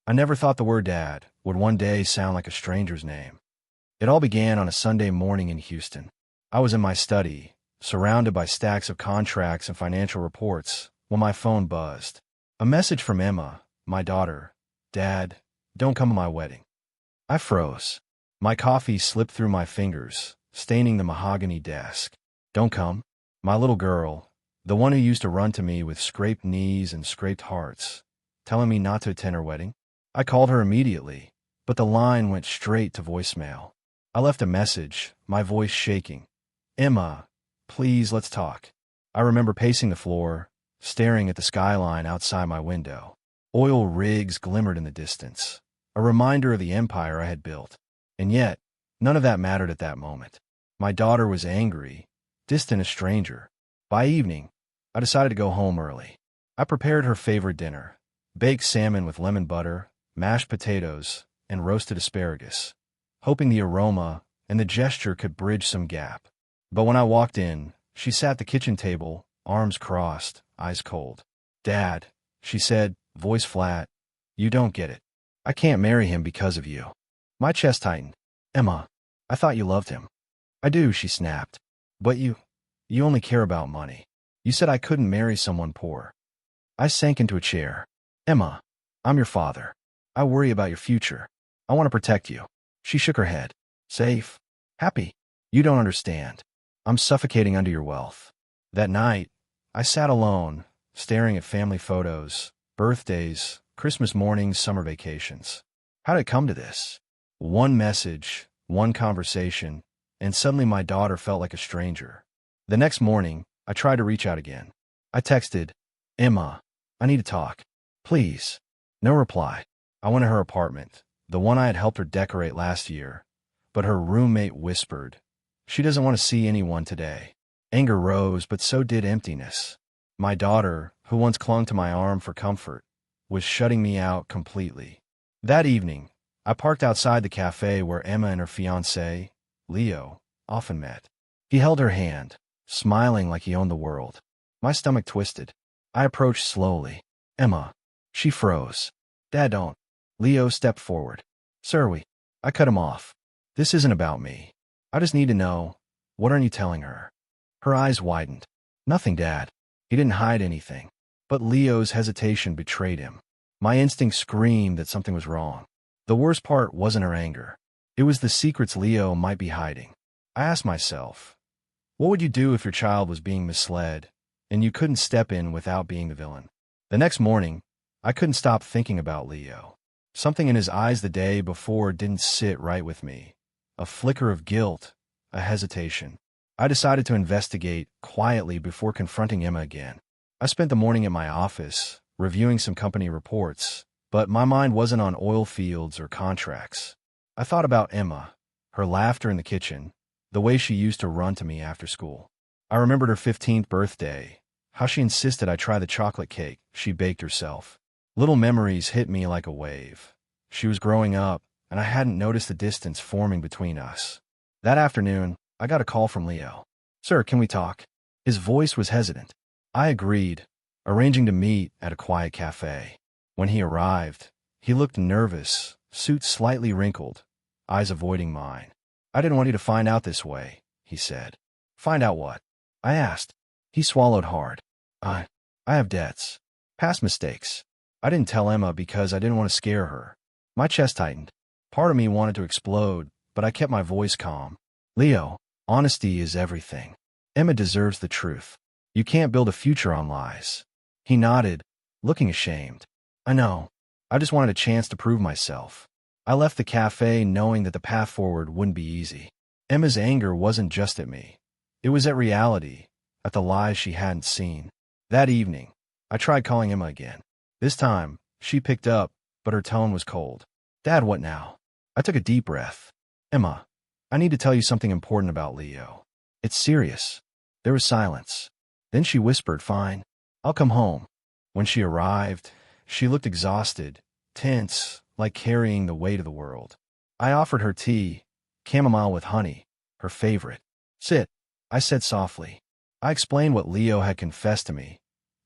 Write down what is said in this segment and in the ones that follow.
I never thought the word dad would one day sound like a stranger's name. It all began on a Sunday morning in Houston. I was in my study, surrounded by stacks of contracts and financial reports, when my phone buzzed. A message from Emma, my daughter. Dad, don't come to my wedding. I froze. My coffee slipped through my fingers, staining the mahogany desk. Don't come? My little girl, the one who used to run to me with scraped knees and scraped hearts, telling me not to attend her wedding? I called her immediately, but the line went straight to voicemail. I left a message, my voice shaking. Emma, please, let's talk. I remember pacing the floor, staring at the skyline outside my window. Oil rigs glimmered in the distance, a reminder of the empire I had built. And yet, none of that mattered at that moment. My daughter was angry, distant, a stranger. By evening, I decided to go home early. I prepared her favorite dinner, baked salmon with lemon butter, mashed potatoes, and roasted asparagus, hoping the aroma and the gesture could bridge some gap. But when I walked in, she sat at the kitchen table, arms crossed, eyes cold. Dad, she said, voice flat, you don't get it. I can't marry him because of you. My chest tightened. Emma, I thought you loved him. I do, she snapped. But you only care about money. You said I couldn't marry someone poor. I sank into a chair. Emma, I'm your father. I worry about your future. I want to protect you. She shook her head. Safe? Happy? You don't understand. I'm suffocating under your wealth. That night, I sat alone, staring at family photos, birthdays, Christmas mornings, summer vacations. How did it come to this? One message, one conversation, and suddenly my daughter felt like a stranger. The next morning, I tried to reach out again. I texted, Emma, I need to talk. Please. No reply. I went to her apartment, the one I had helped her decorate last year, but her roommate whispered, she doesn't want to see anyone today. Anger rose, but so did emptiness. My daughter, who once clung to my arm for comfort, was shutting me out completely. That evening, I parked outside the cafe where Emma and her fiancé, Leo, often met. He held her hand, smiling like he owned the world. My stomach twisted. I approached slowly. Emma. She froze. Dad, don't. Leo stepped forward. Sir, I cut him off. This isn't about me. I just need to know, what aren't you telling her? Her eyes widened. Nothing, Dad. He didn't hide anything. But Leo's hesitation betrayed him. My instinct screamed that something was wrong. The worst part wasn't her anger. It was the secrets Leo might be hiding. I asked myself, what would you do if your child was being misled, and you couldn't step in without being the villain? The next morning, I couldn't stop thinking about Leo. Something in his eyes the day before didn't sit right with me. A flicker of guilt, a hesitation. I decided to investigate quietly before confronting Emma again. I spent the morning at my office, reviewing some company reports, but my mind wasn't on oil fields or contracts. I thought about Emma, her laughter in the kitchen, the way she used to run to me after school. I remembered her 15th birthday, how she insisted I try the chocolate cake she baked herself. Little memories hit me like a wave. She was growing up, and I hadn't noticed the distance forming between us. That afternoon, I got a call from Leo. Sir, can we talk? His voice was hesitant. I agreed, arranging to meet at a quiet cafe. When he arrived, he looked nervous, suit slightly wrinkled, eyes avoiding mine. I didn't want you to find out this way, he said. Find out what? I asked. He swallowed hard. I have debts. Past mistakes. I didn't tell Emma because I didn't want to scare her. My chest tightened. Part of me wanted to explode, but I kept my voice calm. Leo, honesty is everything. Emma deserves the truth. You can't build a future on lies. He nodded, looking ashamed. I know. I just wanted a chance to prove myself. I left the cafe knowing that the path forward wouldn't be easy. Emma's anger wasn't just at me. It was at reality, at the lies she hadn't seen. That evening, I tried calling Emma again. This time, she picked up, but her tone was cold. Dad, what now? I took a deep breath. Emma, I need to tell you something important about Leo. It's serious. There was silence. Then she whispered, fine, I'll come home. When she arrived, she looked exhausted, tense, like carrying the weight of the world. I offered her tea, chamomile with honey, her favorite. Sit, I said softly. I explained what Leo had confessed to me.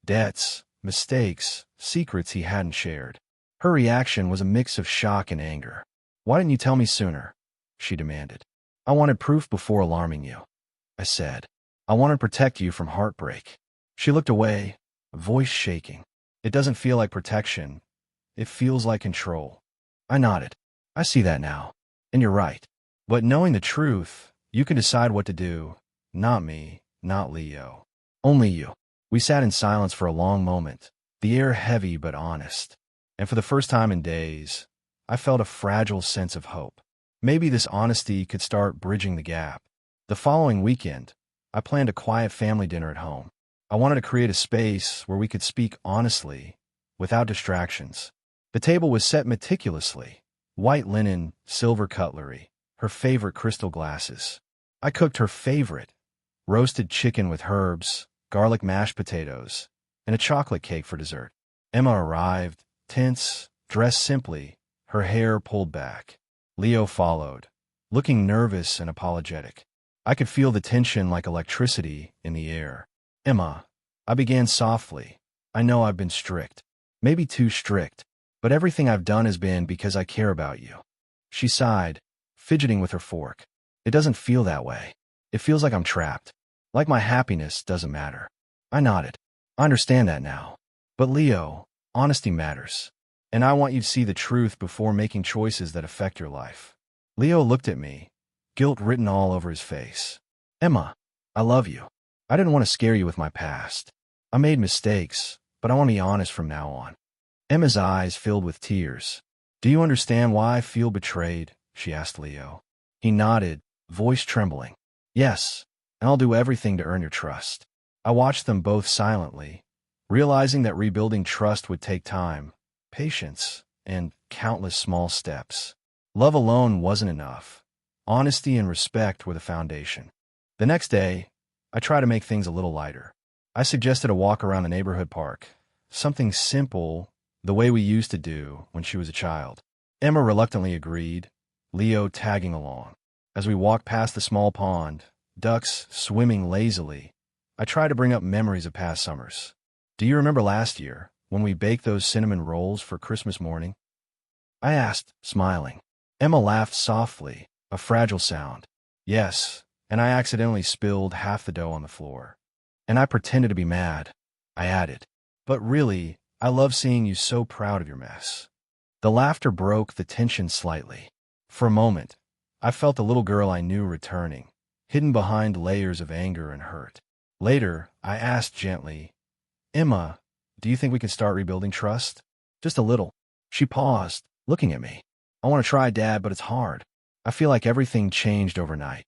Debts, mistakes, secrets he hadn't shared. Her reaction was a mix of shock and anger. "Why didn't you tell me sooner?" she demanded. "I wanted proof before alarming you," I said. "I wanted to protect you from heartbreak." She looked away, voice shaking. "It doesn't feel like protection. It feels like control." I nodded. "I see that now. And you're right. But knowing the truth, you can decide what to do. Not me, not Leo. Only you." We sat in silence for a long moment, the air heavy but honest. And for the first time in days, I felt a fragile sense of hope. Maybe this honesty could start bridging the gap. The following weekend, I planned a quiet family dinner at home. I wanted to create a space where we could speak honestly, without distractions. The table was set meticulously, white linen, silver cutlery, her favorite crystal glasses. I cooked her favorite, roasted chicken with herbs, garlic mashed potatoes, and a chocolate cake for dessert. Emma arrived, tense, dressed simply, her hair pulled back. Leo followed, looking nervous and apologetic. I could feel the tension like electricity in the air. "Emma," I began softly, "I know I've been strict. Maybe too strict. But everything I've done has been because I care about you." She sighed, fidgeting with her fork. "It doesn't feel that way. It feels like I'm trapped. Like my happiness doesn't matter." I nodded. "I understand that now. But Leo, honesty matters. And I want you to see the truth before making choices that affect your life." Leo looked at me, guilt written all over his face. "Emma, I love you. I didn't want to scare you with my past. I made mistakes, but I want to be honest from now on." Emma's eyes filled with tears. "Do you understand why I feel betrayed?" she asked Leo. He nodded, voice trembling. "Yes, and I'll do everything to earn your trust." I watched them both silently, realizing that rebuilding trust would take time, patience, and countless small steps. Love alone wasn't enough. Honesty and respect were the foundation. The next day, I tried to make things a little lighter. I suggested a walk around the neighborhood park, something simple, the way we used to do when she was a child. Emma reluctantly agreed, Leo tagging along. As we walked past the small pond, ducks swimming lazily, I tried to bring up memories of past summers. "Do you remember last year, when we baked those cinnamon rolls for Christmas morning?" I asked, smiling. Emma laughed softly, a fragile sound. "Yes, and I accidentally spilled half the dough on the floor. And I pretended to be mad," I added. "But really, I love seeing you so proud of your mess." The laughter broke the tension slightly. For a moment, I felt the little girl I knew returning, hidden behind layers of anger and hurt. Later, I asked gently, "Emma, do you think we can start rebuilding trust? Just a little." She paused, looking at me. "I want to try, Dad, but it's hard. I feel like everything changed overnight."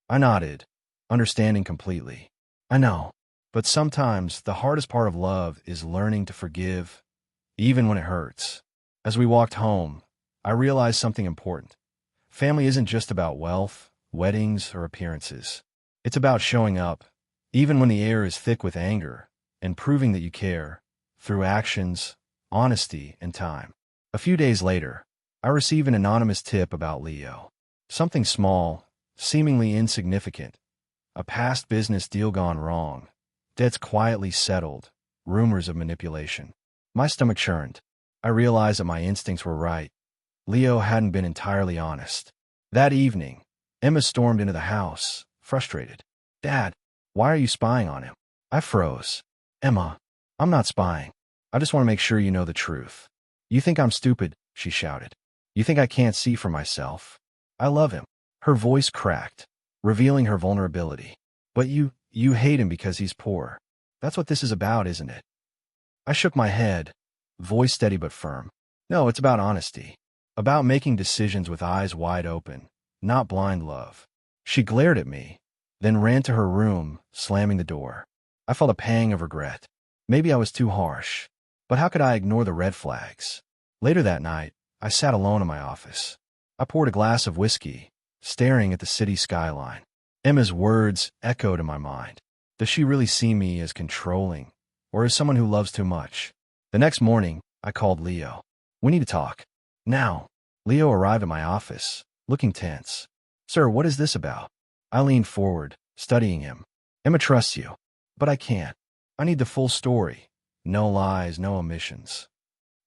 I nodded, understanding completely. "I know, but sometimes the hardest part of love is learning to forgive, even when it hurts." As we walked home, I realized something important. Family isn't just about wealth, weddings, or appearances. It's about showing up, even when the air is thick with anger, and proving that you care, through actions, honesty, and time. A few days later, I received an anonymous tip about Leo. Something small, seemingly insignificant. A past business deal gone wrong. Debts quietly settled. Rumors of manipulation. My stomach churned. I realized that my instincts were right. Leo hadn't been entirely honest. That evening, Emma stormed into the house, frustrated. "Dad, why are you spying on him?" I froze. "Emma, I'm not spying. I just want to make sure you know the truth." "You think I'm stupid," she shouted. "You think I can't see for myself. I love him." Her voice cracked, revealing her vulnerability. "But you hate him because he's poor. That's what this is about, isn't it?" I shook my head, voice steady but firm. "No, it's about honesty. About making decisions with eyes wide open, not blind love." She glared at me, then ran to her room, slamming the door. I felt a pang of regret. Maybe I was too harsh, but how could I ignore the red flags? Later that night, I sat alone in my office. I poured a glass of whiskey, staring at the city skyline. Emma's words echoed in my mind. Does she really see me as controlling, or as someone who loves too much? The next morning, I called Leo. "We need to talk. Now." Leo arrived at my office, looking tense. "Sir, what is this about?" I leaned forward, studying him. "Emma trusts you, but I can't. I need the full story. No lies, no omissions."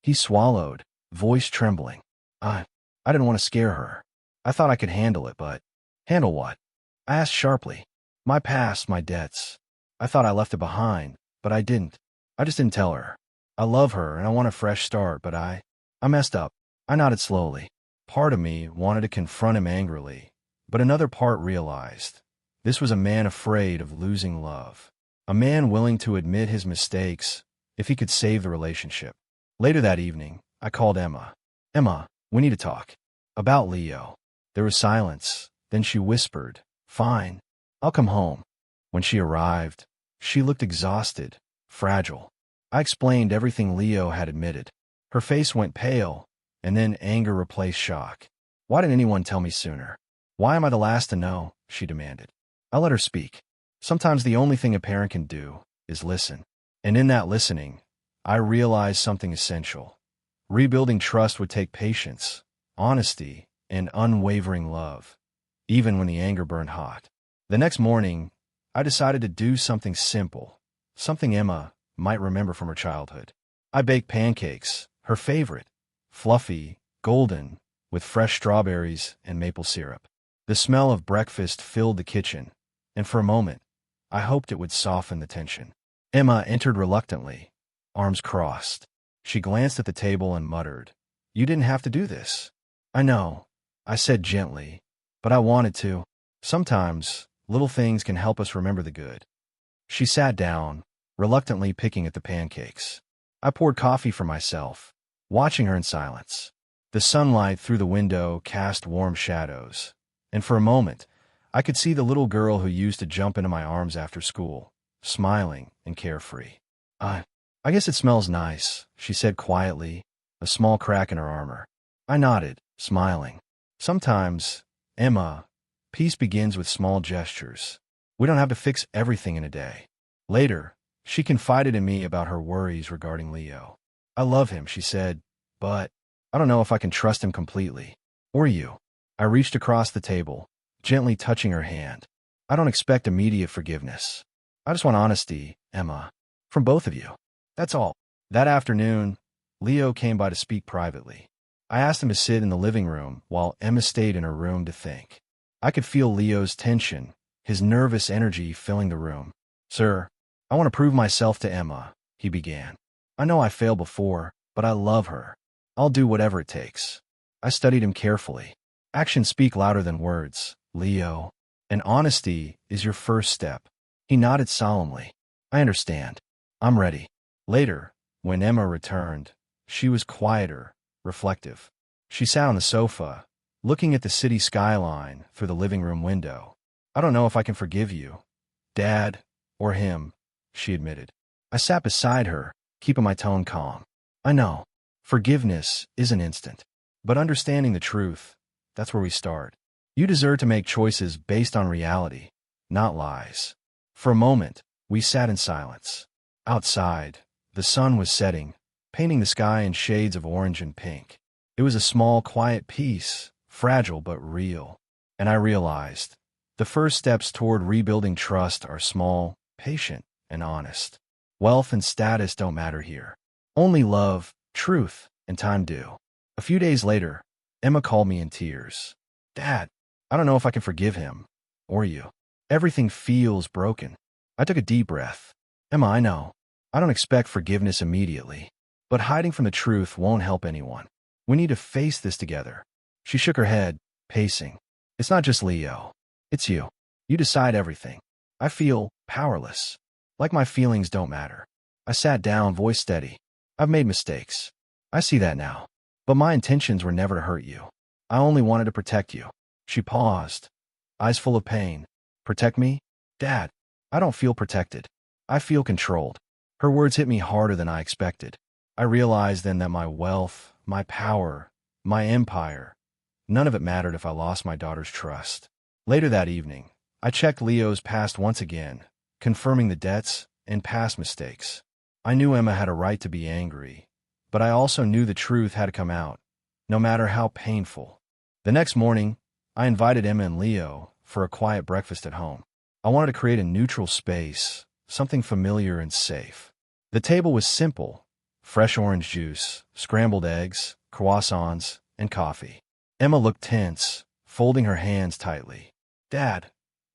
He swallowed, voice trembling. I didn't want to scare her. I thought I could handle it, but handle what? I asked sharply. My past, my debts. I thought I left it behind, but I didn't. I just didn't tell her. I love her and I want a fresh start, but I messed up. I nodded slowly. Part of me wanted to confront him angrily, but another part realized this was a man afraid of losing love. A man willing to admit his mistakes if he could save the relationship. Later that evening, I called Emma. Emma, we need to talk. About Leo. There was silence. Then she whispered, Fine, I'll come home. When she arrived, she looked exhausted, fragile. I explained everything Leo had admitted. Her face went pale, and then anger replaced shock. Why didn't anyone tell me sooner? Why am I the last to know? She demanded. I let her speak. Sometimes the only thing a parent can do is listen. And in that listening, I realized something essential. Rebuilding trust would take patience, honesty, and unwavering love, even when the anger burned hot. The next morning, I decided to do something simple, something Emma might remember from her childhood. I baked pancakes, her favorite, fluffy, golden, with fresh strawberries and maple syrup. The smell of breakfast filled the kitchen, and for a moment, I hoped it would soften the tension. Emma entered reluctantly, arms crossed. She glanced at the table and muttered, You didn't have to do this. I know, I said gently, but I wanted to. Sometimes, little things can help us remember the good. She sat down, reluctantly picking at the pancakes. I poured coffee for myself, watching her in silence. The sunlight through the window cast warm shadows, and for a moment, I could see the little girl who used to jump into my arms after school, smiling and carefree. I guess it smells nice, she said quietly, a small crack in her armor. I nodded, smiling. Sometimes, Emma, peace begins with small gestures. We don't have to fix everything in a day. Later, she confided in me about her worries regarding Leo. I love him, she said, but I don't know if I can trust him completely. Or you. I reached across the table, gently touching her hand. I don't expect immediate forgiveness. I just want honesty, Emma, from both of you. That's all. That afternoon, Leo came by to speak privately. I asked him to sit in the living room while Emma stayed in her room to think. I could feel Leo's tension, his nervous energy filling the room. Sir, I want to prove myself to Emma, he began. I know I failed before, but I love her. I'll do whatever it takes. I studied him carefully. Actions speak louder than words, Leo, and honesty is your first step. He nodded solemnly. I understand. I'm ready. Later, when Emma returned, she was quieter, reflective. She sat on the sofa, looking at the city skyline through the living room window. I don't know if I can forgive you, Dad, or him, she admitted. I sat beside her, keeping my tone calm. I know, forgiveness isn't instant, but understanding the truth, that's where we start. You deserve to make choices based on reality, not lies. For a moment, we sat in silence. Outside, the sun was setting, painting the sky in shades of orange and pink. It was a small, quiet piece, fragile but real. And I realized, the first steps toward rebuilding trust are small, patient, and honest. Wealth and status don't matter here. Only love, truth, and time do. A few days later, Emma called me in tears. Dad, I don't know if I can forgive him, or you. Everything feels broken. I took a deep breath. Emma, I know. I don't expect forgiveness immediately, but hiding from the truth won't help anyone. We need to face this together. She shook her head, pacing. It's not just Leo. It's you. You decide everything. I feel powerless. Like my feelings don't matter. I sat down, voice steady. I've made mistakes. I see that now. But my intentions were never to hurt you. I only wanted to protect you. She paused, eyes full of pain. Protect me? Dad, I don't feel protected. I feel controlled. Her words hit me harder than I expected. I realized then that my wealth, my power, my empire, none of it mattered if I lost my daughter's trust. Later that evening, I checked Leo's past once again, confirming the debts and past mistakes. I knew Emma had a right to be angry, but I also knew the truth had to come out, no matter how painful. The next morning, I invited Emma and Leo for a quiet breakfast at home. I wanted to create a neutral space, something familiar and safe. The table was simple: fresh orange juice, scrambled eggs, croissants, and coffee. Emma looked tense, folding her hands tightly. Dad,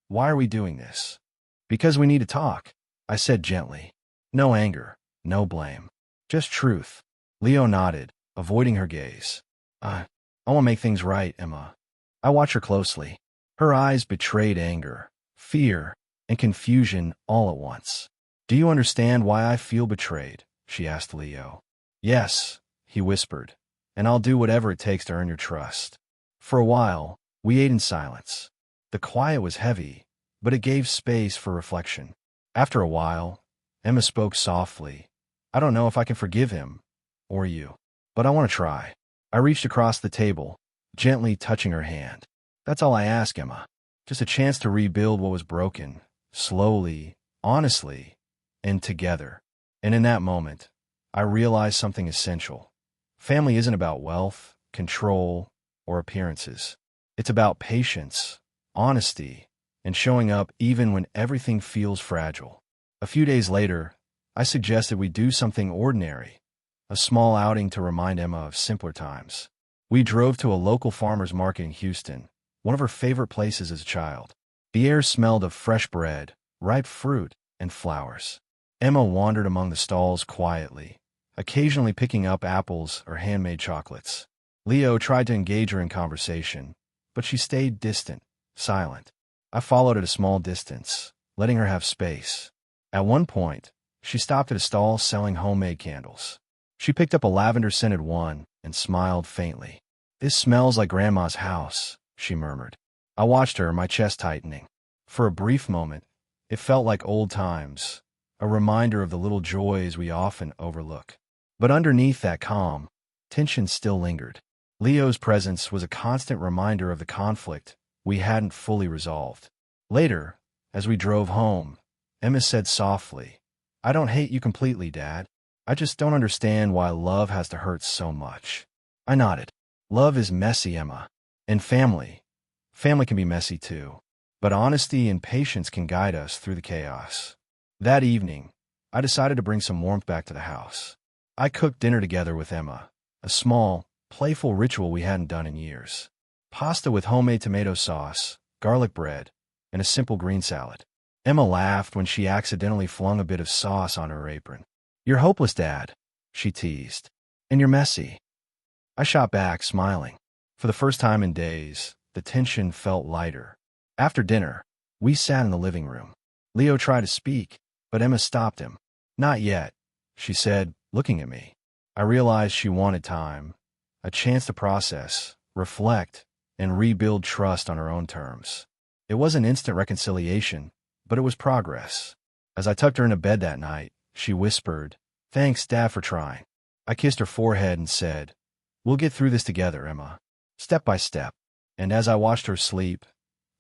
why are we doing this? Because we need to talk, I said gently. No anger, no blame. Just truth. Leo nodded, avoiding her gaze. I want to make things right, Emma. I watched her closely. Her eyes betrayed anger, fear, and confusion all at once. Do you understand why I feel betrayed? She asked Leo. Yes, he whispered, and I'll do whatever it takes to earn your trust. For a while, we ate in silence. The quiet was heavy, but it gave space for reflection. After a while, Emma spoke softly. I don't know if I can forgive him, or you, but I want to try. I reached across the table, gently touching her hand. That's all I ask, Emma. Just a chance to rebuild what was broken, slowly, honestly, and together. And in that moment, I realized something essential. Family isn't about wealth, control, or appearances. It's about patience, honesty, and showing up even when everything feels fragile. A few days later, I suggested we do something ordinary, a small outing to remind Emma of simpler times. We drove to a local farmer's market in Houston, one of her favorite places as a child. The air smelled of fresh bread, ripe fruit, and flowers. Emma wandered among the stalls quietly, occasionally picking up apples or handmade chocolates. Leo tried to engage her in conversation, but she stayed distant, silent. I followed at a small distance, letting her have space. At one point, she stopped at a stall selling homemade candles. She picked up a lavender-scented one and smiled faintly. This smells like Grandma's house, she murmured. I watched her, my chest tightening. For a brief moment, it felt like old times, a reminder of the little joys we often overlook. But underneath that calm, tension still lingered. Leo's presence was a constant reminder of the conflict we hadn't fully resolved. Later, as we drove home, Emma said softly, I don't hate you completely, Dad. I just don't understand why love has to hurt so much. I nodded. Love is messy, Emma. And family can be messy too. But honesty and patience can guide us through the chaos. That evening, I decided to bring some warmth back to the house. I cooked dinner together with Emma, a small, playful ritual we hadn't done in years. Pasta with homemade tomato sauce, garlic bread, and a simple green salad. Emma laughed when she accidentally flung a bit of sauce on her apron. You're hopeless, Dad, she teased. And you're messy. I shot back, smiling. For the first time in days, the tension felt lighter. After dinner, we sat in the living room. Leo tried to speak, but Emma stopped him. Not yet, she said, looking at me. I realized she wanted time, a chance to process, reflect, and rebuild trust on her own terms. It wasn't instant reconciliation, but it was progress. As I tucked her into bed that night, she whispered, Thanks, Dad, for trying. I kissed her forehead and said, We'll get through this together, Emma, step by step. And as I watched her sleep,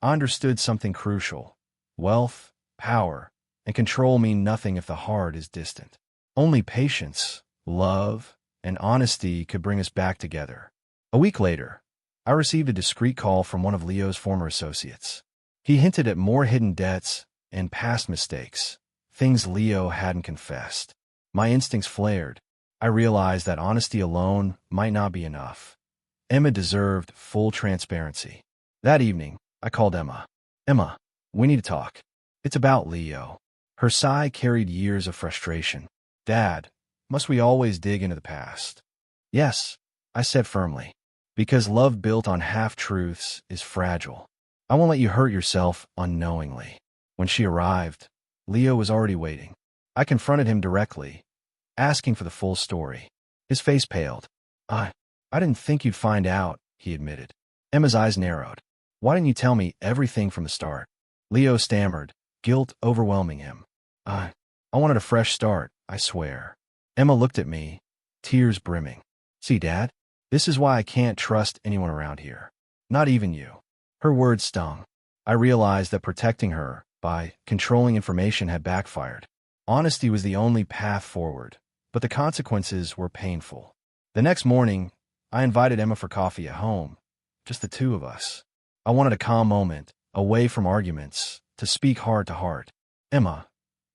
I understood something crucial. Wealth, power, and control mean nothing if the heart is distant. Only patience, love, and honesty could bring us back together. A week later, I received a discreet call from one of Leo's former associates. He hinted at more hidden debts and past mistakes, things Leo hadn't confessed. My instincts flared. I realized that honesty alone might not be enough. Emma deserved full transparency. That evening, I called Emma. Emma, we need to talk. It's about Leo. Her sigh carried years of frustration. Dad, must we always dig into the past? Yes, I said firmly. Because love built on half-truths is fragile. I won't let you hurt yourself unknowingly. When she arrived, Leo was already waiting. I confronted him directly, asking for the full story. His face paled. I didn't think you'd find out, he admitted. Emma's eyes narrowed. Why didn't you tell me everything from the start? Leo stammered, guilt overwhelming him. I wanted a fresh start, I swear. Emma looked at me, tears brimming. See, Dad, this is why I can't trust anyone around here. Not even you. Her words stung. I realized that protecting her by controlling information had backfired. Honesty was the only path forward, but the consequences were painful. The next morning, I invited Emma for coffee at home, just the two of us. I wanted a calm moment, away from arguments, to speak heart to heart. Emma,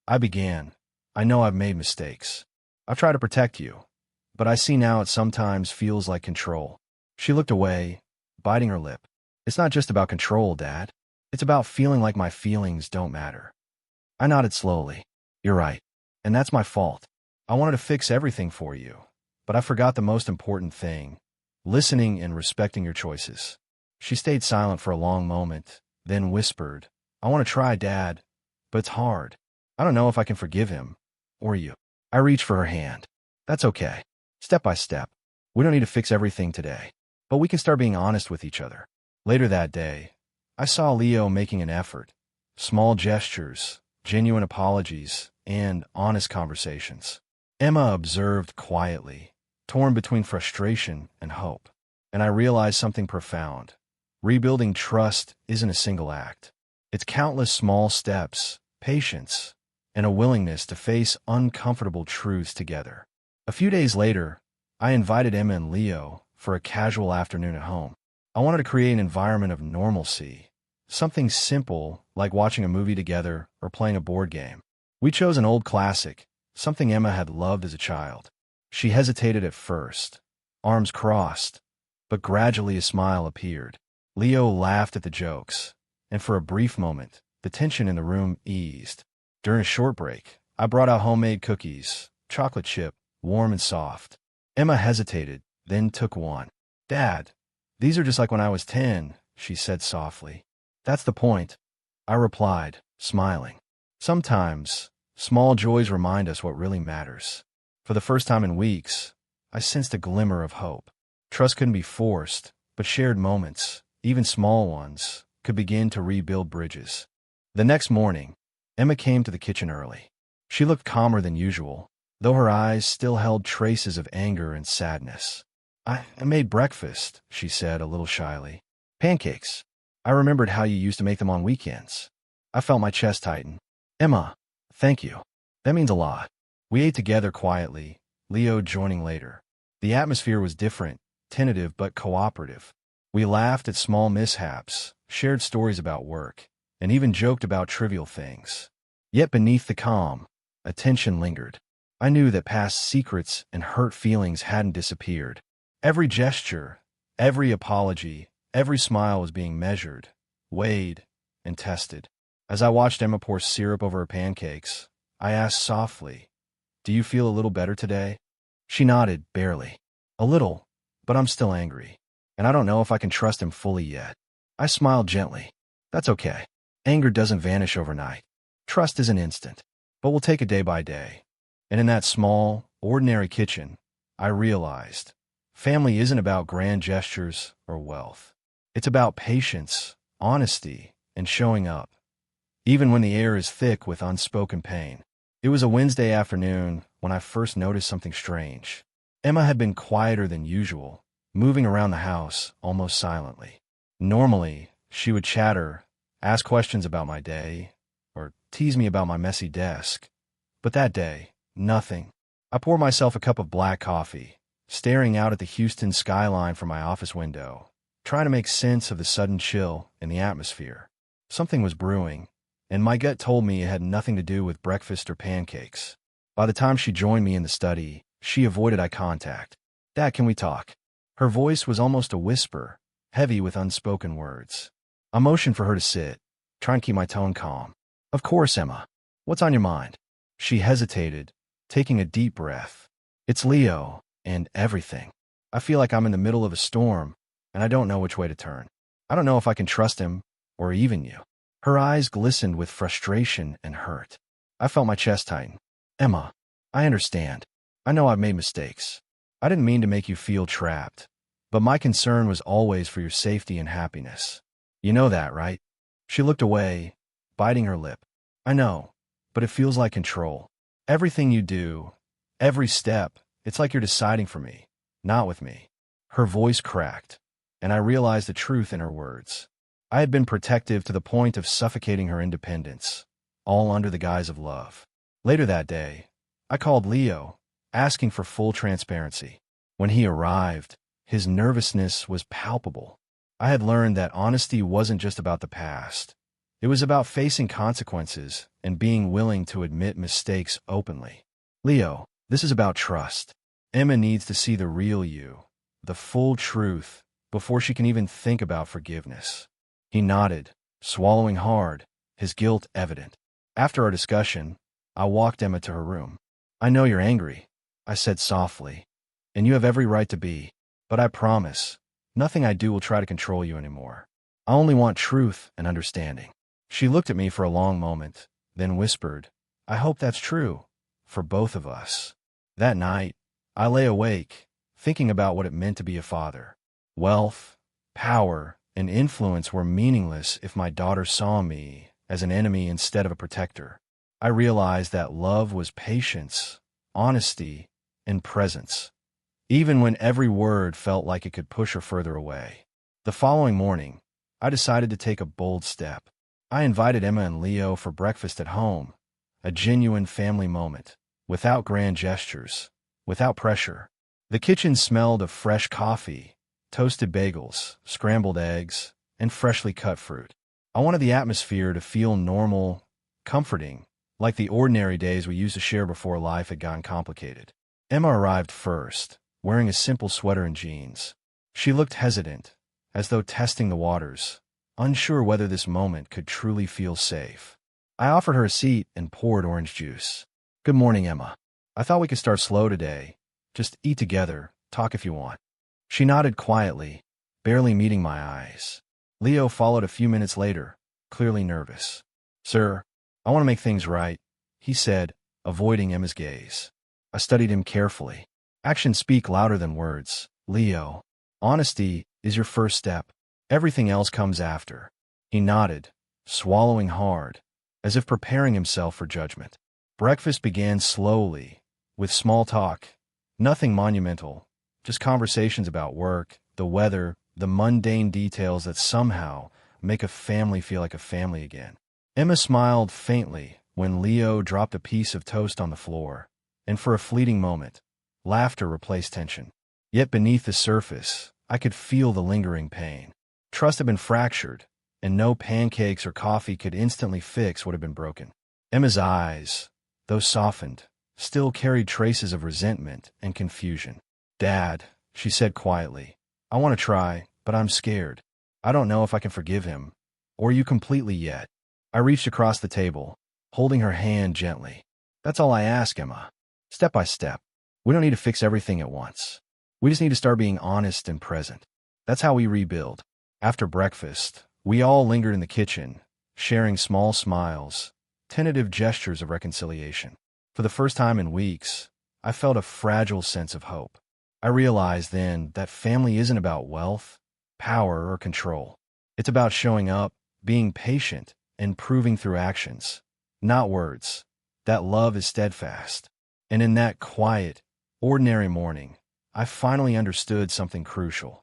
I began. I know I've made mistakes. I've tried to protect you, but I see now it sometimes feels like control. She looked away, biting her lip. It's not just about control, Dad. It's about feeling like my feelings don't matter. I nodded slowly. You're right. And that's my fault. I wanted to fix everything for you, but I forgot the most important thing: listening and respecting your choices. She stayed silent for a long moment, then whispered, I want to try, Dad, but it's hard. I don't know if I can forgive him. Or you. I reached for her hand. That's okay. Step by step. We don't need to fix everything today, but we can start being honest with each other. Later that day, I saw Leo making an effort. Small gestures, genuine apologies, and honest conversations. Emma observed quietly, torn between frustration and hope. And I realized something profound. Rebuilding trust isn't a single act. It's countless small steps, patience, and a willingness to face uncomfortable truths together. A few days later, I invited Emma and Leo for a casual afternoon at home. I wanted to create an environment of normalcy, something simple like watching a movie together or playing a board game. We chose an old classic, something Emma had loved as a child. She hesitated at first, arms crossed, but gradually a smile appeared. Leo laughed at the jokes, and for a brief moment, the tension in the room eased. During a short break, I brought out homemade cookies, chocolate chip, warm and soft. Emma hesitated, then took one. Dad, these are just like when I was 10, she said softly. That's the point, I replied, smiling. Sometimes, small joys remind us what really matters. For the first time in weeks, I sensed a glimmer of hope. Trust couldn't be forced, but shared moments, even small ones, could begin to rebuild bridges. The next morning, Emma came to the kitchen early. She looked calmer than usual, though her eyes still held traces of anger and sadness. I made breakfast, she said a little shyly. Pancakes. I remembered how you used to make them on weekends. I felt my chest tighten. Emma, thank you. That means a lot. We ate together quietly, Leo joining later. The atmosphere was different, tentative but cooperative. We laughed at small mishaps, shared stories about work, and even joked about trivial things. Yet beneath the calm, a tension lingered. I knew that past secrets and hurt feelings hadn't disappeared. Every gesture, every apology, every smile was being measured, weighed, and tested. As I watched Emma pour syrup over her pancakes, I asked softly, Do you feel a little better today? She nodded, barely. A little, but I'm still angry, and I don't know if I can trust him fully yet. I smiled gently. That's okay. Anger doesn't vanish overnight. Trust isn't instant, but we'll take it day by day. And in that small, ordinary kitchen, I realized family isn't about grand gestures or wealth. It's about patience, honesty, and showing up, even when the air is thick with unspoken pain. It was a Wednesday afternoon when I first noticed something strange. Emma had been quieter than usual, moving around the house almost silently. Normally, she would chatter, ask questions about my day, or tease me about my messy desk. But that day, nothing. I poured myself a cup of black coffee, staring out at the Houston skyline from my office window, trying to make sense of the sudden chill in the atmosphere. Something was brewing, and my gut told me it had nothing to do with breakfast or pancakes. By the time she joined me in the study, she avoided eye contact. Dad, can we talk? Her voice was almost a whisper, heavy with unspoken words. I motioned for her to sit, trying to keep my tone calm. Of course, Emma. What's on your mind? She hesitated, taking a deep breath. It's Leo, and everything. I feel like I'm in the middle of a storm, and I don't know which way to turn. I don't know if I can trust him, or even you. Her eyes glistened with frustration and hurt. I felt my chest tighten. Emma, I understand. I know I've made mistakes. I didn't mean to make you feel trapped, but my concern was always for your safety and happiness. You know that, right? She looked away, biting her lip. I know, but it feels like control. Everything you do, every step, it's like you're deciding for me, not with me. Her voice cracked, and I realized the truth in her words. I had been protective to the point of suffocating her independence, all under the guise of love. Later that day, I called Leo, asking for full transparency. When he arrived, his nervousness was palpable. I had learned that honesty wasn't just about the past. It was about facing consequences and being willing to admit mistakes openly. Leo, this is about trust. Emma needs to see the real you, the full truth, before she can even think about forgiveness. He nodded, swallowing hard, his guilt evident. After our discussion, I walked Emma to her room. I know you're angry, I said softly, and you have every right to be, but I promise, nothing I do will try to control you anymore. I only want truth and understanding. She looked at me for a long moment, then whispered, I hope that's true, for both of us. That night, I lay awake, thinking about what it meant to be a father. Wealth, power, and influence were meaningless if my daughter saw me as an enemy instead of a protector. I realized that love was patience, honesty, and presence, even when every word felt like it could push her further away. The following morning, I decided to take a bold step. I invited Emma and Leo for breakfast at home, a genuine family moment, without grand gestures, without pressure. The kitchen smelled of fresh coffee, toasted bagels, scrambled eggs, and freshly cut fruit. I wanted the atmosphere to feel normal, comforting, like the ordinary days we used to share before life had gotten complicated. Emma arrived first, wearing a simple sweater and jeans. She looked hesitant, as though testing the waters, unsure whether this moment could truly feel safe. I offered her a seat and poured orange juice. Good morning, Emma. I thought we could start slow today. Just eat together, talk if you want. She nodded quietly, barely meeting my eyes. Leo followed a few minutes later, clearly nervous. Sir, I want to make things right, he said, avoiding Emma's gaze. I studied him carefully. Actions speak louder than words, Leo. Honesty is your first step. Everything else comes after. He nodded, swallowing hard, as if preparing himself for judgment. Breakfast began slowly, with small talk. Nothing monumental, just conversations about work, the weather, the mundane details that somehow make a family feel like a family again. Emma smiled faintly when Leo dropped a piece of toast on the floor, and for a fleeting moment, laughter replaced tension. Yet beneath the surface, I could feel the lingering pain. Trust had been fractured, and no pancakes or coffee could instantly fix what had been broken. Emma's eyes, though softened, still carried traces of resentment and confusion. Dad, she said quietly, I want to try, but I'm scared. I don't know if I can forgive him, or you completely yet. I reached across the table, holding her hand gently. That's all I ask, Emma. Step by step. We don't need to fix everything at once. We just need to start being honest and present. That's how we rebuild. After breakfast, we all lingered in the kitchen, sharing small smiles, tentative gestures of reconciliation. For the first time in weeks, I felt a fragile sense of hope. I realized then that family isn't about wealth, power, or control. It's about showing up, being patient, and proving through actions, not words, that love is steadfast. And in that quiet, ordinary morning, I finally understood something crucial.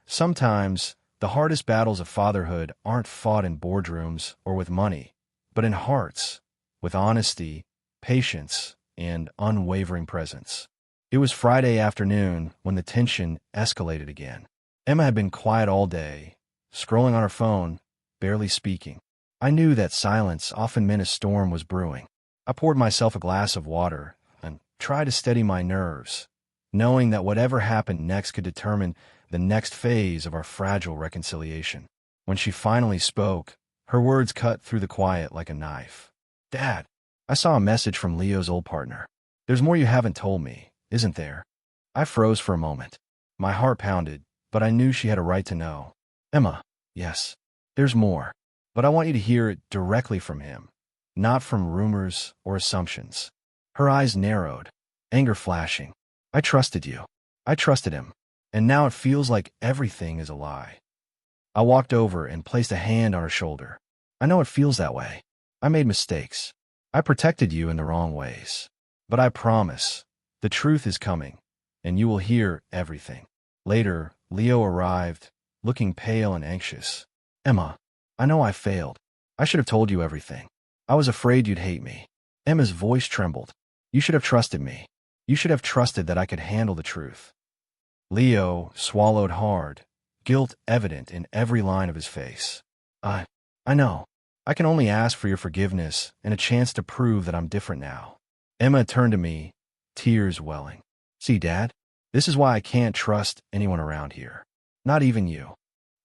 Sometimes, the hardest battles of fatherhood aren't fought in boardrooms or with money, but in hearts, with honesty, patience, and unwavering presence. It was Friday afternoon when the tension escalated again. Emma had been quiet all day, scrolling on her phone, barely speaking. I knew that silence often meant a storm was brewing. I poured myself a glass of water and tried to steady my nerves, knowing that whatever happened next could determine the next phase of our fragile reconciliation. When she finally spoke, her words cut through the quiet like a knife. Dad, I saw a message from Leo's old partner. There's more you haven't told me, isn't there? I froze for a moment. My heart pounded, but I knew she had a right to know. Emma, yes, there's more, but I want you to hear it directly from him, not from rumors or assumptions. Her eyes narrowed, anger flashing. I trusted you. I trusted him, and now it feels like everything is a lie. I walked over and placed a hand on her shoulder. I know it feels that way. I made mistakes. I protected you in the wrong ways. But I promise, the truth is coming, and you will hear everything. Later, Leo arrived, looking pale and anxious. Emma, I know I failed. I should have told you everything. I was afraid you'd hate me. Emma's voice trembled. You should have trusted me. You should have trusted that I could handle the truth. Leo swallowed hard, guilt evident in every line of his face. I know. I can only ask for your forgiveness and a chance to prove that I'm different now. Emma turned to me, tears welling. See, Dad, this is why I can't trust anyone around here. Not even you.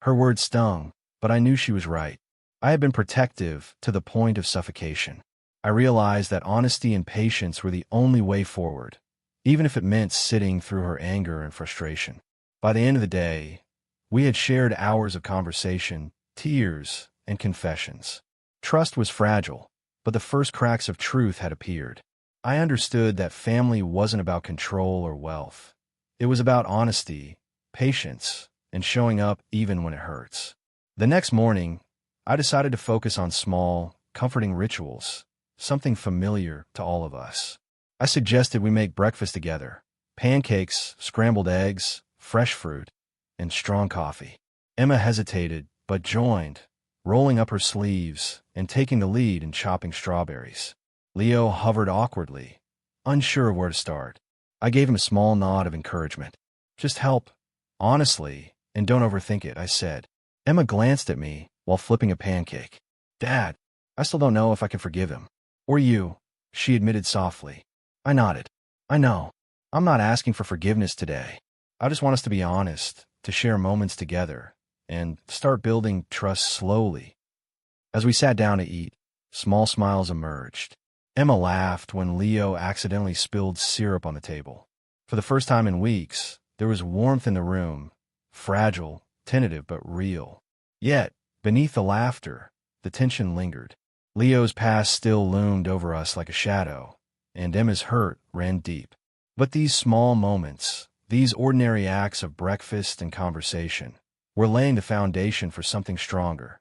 Her words stung, but I knew she was right. I had been protective to the point of suffocation. I realized that honesty and patience were the only way forward, even if it meant sitting through her anger and frustration. By the end of the day, we had shared hours of conversation, tears, and confessions. Trust was fragile, but the first cracks of truth had appeared. I understood that family wasn't about control or wealth. It was about honesty, patience, and showing up even when it hurts. The next morning, I decided to focus on small, comforting rituals, something familiar to all of us. I suggested we make breakfast together: pancakes, scrambled eggs, fresh fruit, and strong coffee. Emma hesitated, but joined, rolling up her sleeves and taking the lead in chopping strawberries. Leo hovered awkwardly, unsure of where to start. I gave him a small nod of encouragement. Just help, honestly, and don't overthink it, I said. Emma glanced at me while flipping a pancake. Dad, I still don't know if I can forgive him. Or you, she admitted softly. I nodded. I know. I'm not asking for forgiveness today. I just want us to be honest, to share moments together, and start building trust slowly. As we sat down to eat, small smiles emerged. Emma laughed when Leo accidentally spilled syrup on the table. For the first time in weeks, there was warmth in the room, fragile, tentative, but real. Yet, beneath the laughter, the tension lingered. Leo's past still loomed over us like a shadow, and Emma's hurt ran deep. But these small moments, these ordinary acts of breakfast and conversation, were laying the foundation for something stronger.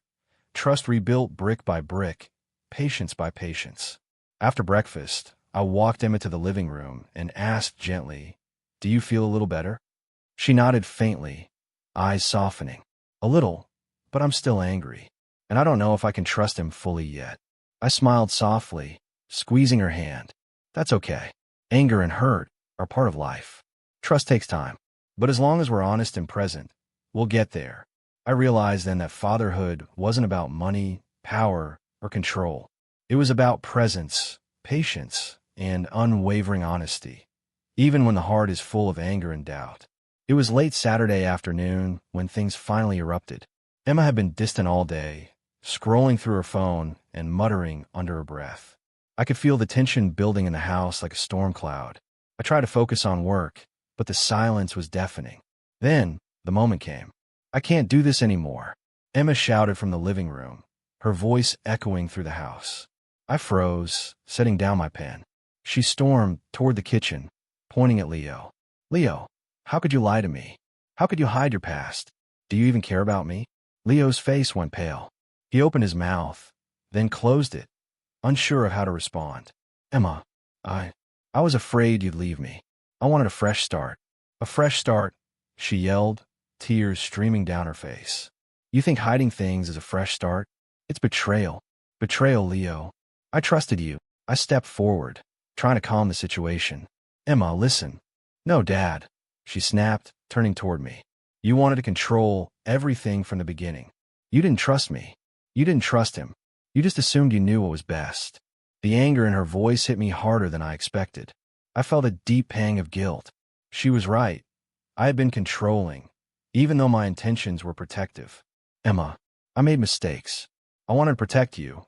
Trust rebuilt brick by brick, patience by patience. After breakfast, I walked Emma to the living room and asked gently, "Do you feel a little better?" She nodded faintly, eyes softening. A little, but I'm still angry, and I don't know if I can trust him fully yet. I smiled softly, squeezing her hand. That's okay. Anger and hurt are part of life. Trust takes time, but as long as we're honest and present, we'll get there. I realized then that fatherhood wasn't about money, power, or control. It was about presence, patience, and unwavering honesty, even when the heart is full of anger and doubt. It was late Saturday afternoon when things finally erupted. Emma had been distant all day, scrolling through her phone and muttering under her breath. I could feel the tension building in the house like a storm cloud. I tried to focus on work, but the silence was deafening. Then, the moment came. I can't do this anymore, Emma shouted from the living room, her voice echoing through the house. I froze, setting down my pen. She stormed toward the kitchen, pointing at Leo. Leo, how could you lie to me? How could you hide your past? Do you even care about me? Leo's face went pale. He opened his mouth, then closed it, unsure of how to respond. Emma, I was afraid you'd leave me. I wanted a fresh start. A fresh start, she yelled, tears streaming down her face. You think hiding things is a fresh start? It's betrayal. Betrayal, Leo. I trusted you. I stepped forward, trying to calm the situation. Emma, listen. No, Dad, she snapped, turning toward me. You wanted to control everything from the beginning. You didn't trust me. You didn't trust him. You just assumed you knew what was best. The anger in her voice hit me harder than I expected. I felt a deep pang of guilt. She was right. I had been controlling, even though my intentions were protective. Emma, I made mistakes. I wanted to protect you,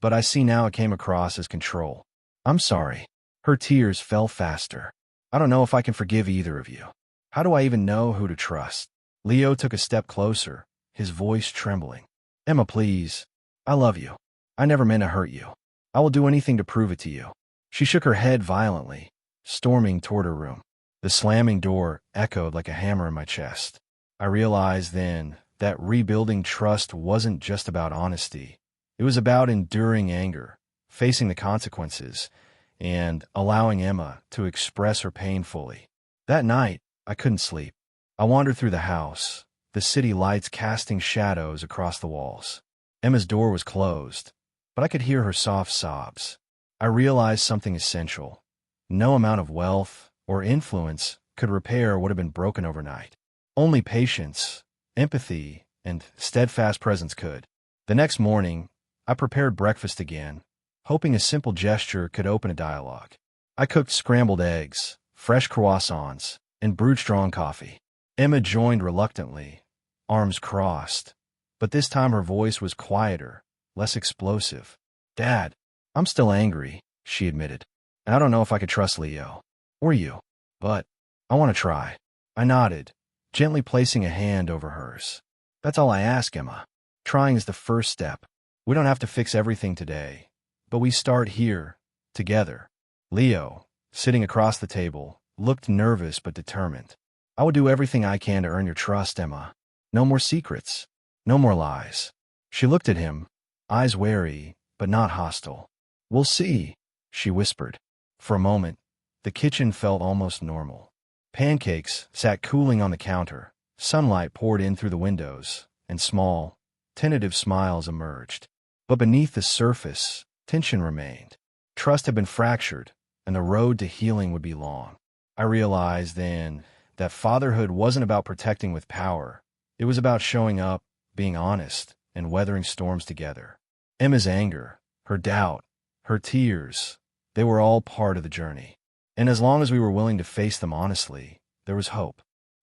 but I see now it came across as control. I'm sorry. Her tears fell faster. I don't know if I can forgive either of you. How do I even know who to trust? Leo took a step closer, his voice trembling. Emma, please. I love you. I never meant to hurt you. I will do anything to prove it to you. She shook her head violently, storming toward her room. The slamming door echoed like a hammer in my chest. I realized then that rebuilding trust wasn't just about honesty. It was about enduring anger, facing the consequences, and allowing Emma to express her pain fully. That night, I couldn't sleep. I wandered through the house, the city lights casting shadows across the walls. Emma's door was closed, but I could hear her soft sobs. I realized something essential. No amount of wealth or influence could repair what had been broken overnight. Only patience, empathy, and steadfast presence could. The next morning, I prepared breakfast again, hoping a simple gesture could open a dialogue. I cooked scrambled eggs, fresh croissants, and brewed strong coffee. Emma joined reluctantly, arms crossed. But this time her voice was quieter, less explosive. "Dad, I'm still angry," she admitted. "And I don't know if I could trust Leo. Or you. But I want to try." I nodded, gently placing a hand over hers. "That's all I ask, Emma. Trying is the first step. We don't have to fix everything today. But we start here, together." Leo, sitting across the table, looked nervous but determined. "I will do everything I can to earn your trust, Emma. No more secrets. No more lies." She looked at him, eyes wary, but not hostile. "We'll see," she whispered. For a moment, the kitchen felt almost normal. Pancakes sat cooling on the counter, sunlight poured in through the windows, and small, tentative smiles emerged. But beneath the surface, tension remained. Trust had been fractured, and the road to healing would be long. I realized then that fatherhood wasn't about protecting with power. It was about showing up, being honest, and weathering storms together. Emma's anger, her doubt, her tears, they were all part of the journey. And as long as we were willing to face them honestly, there was hope.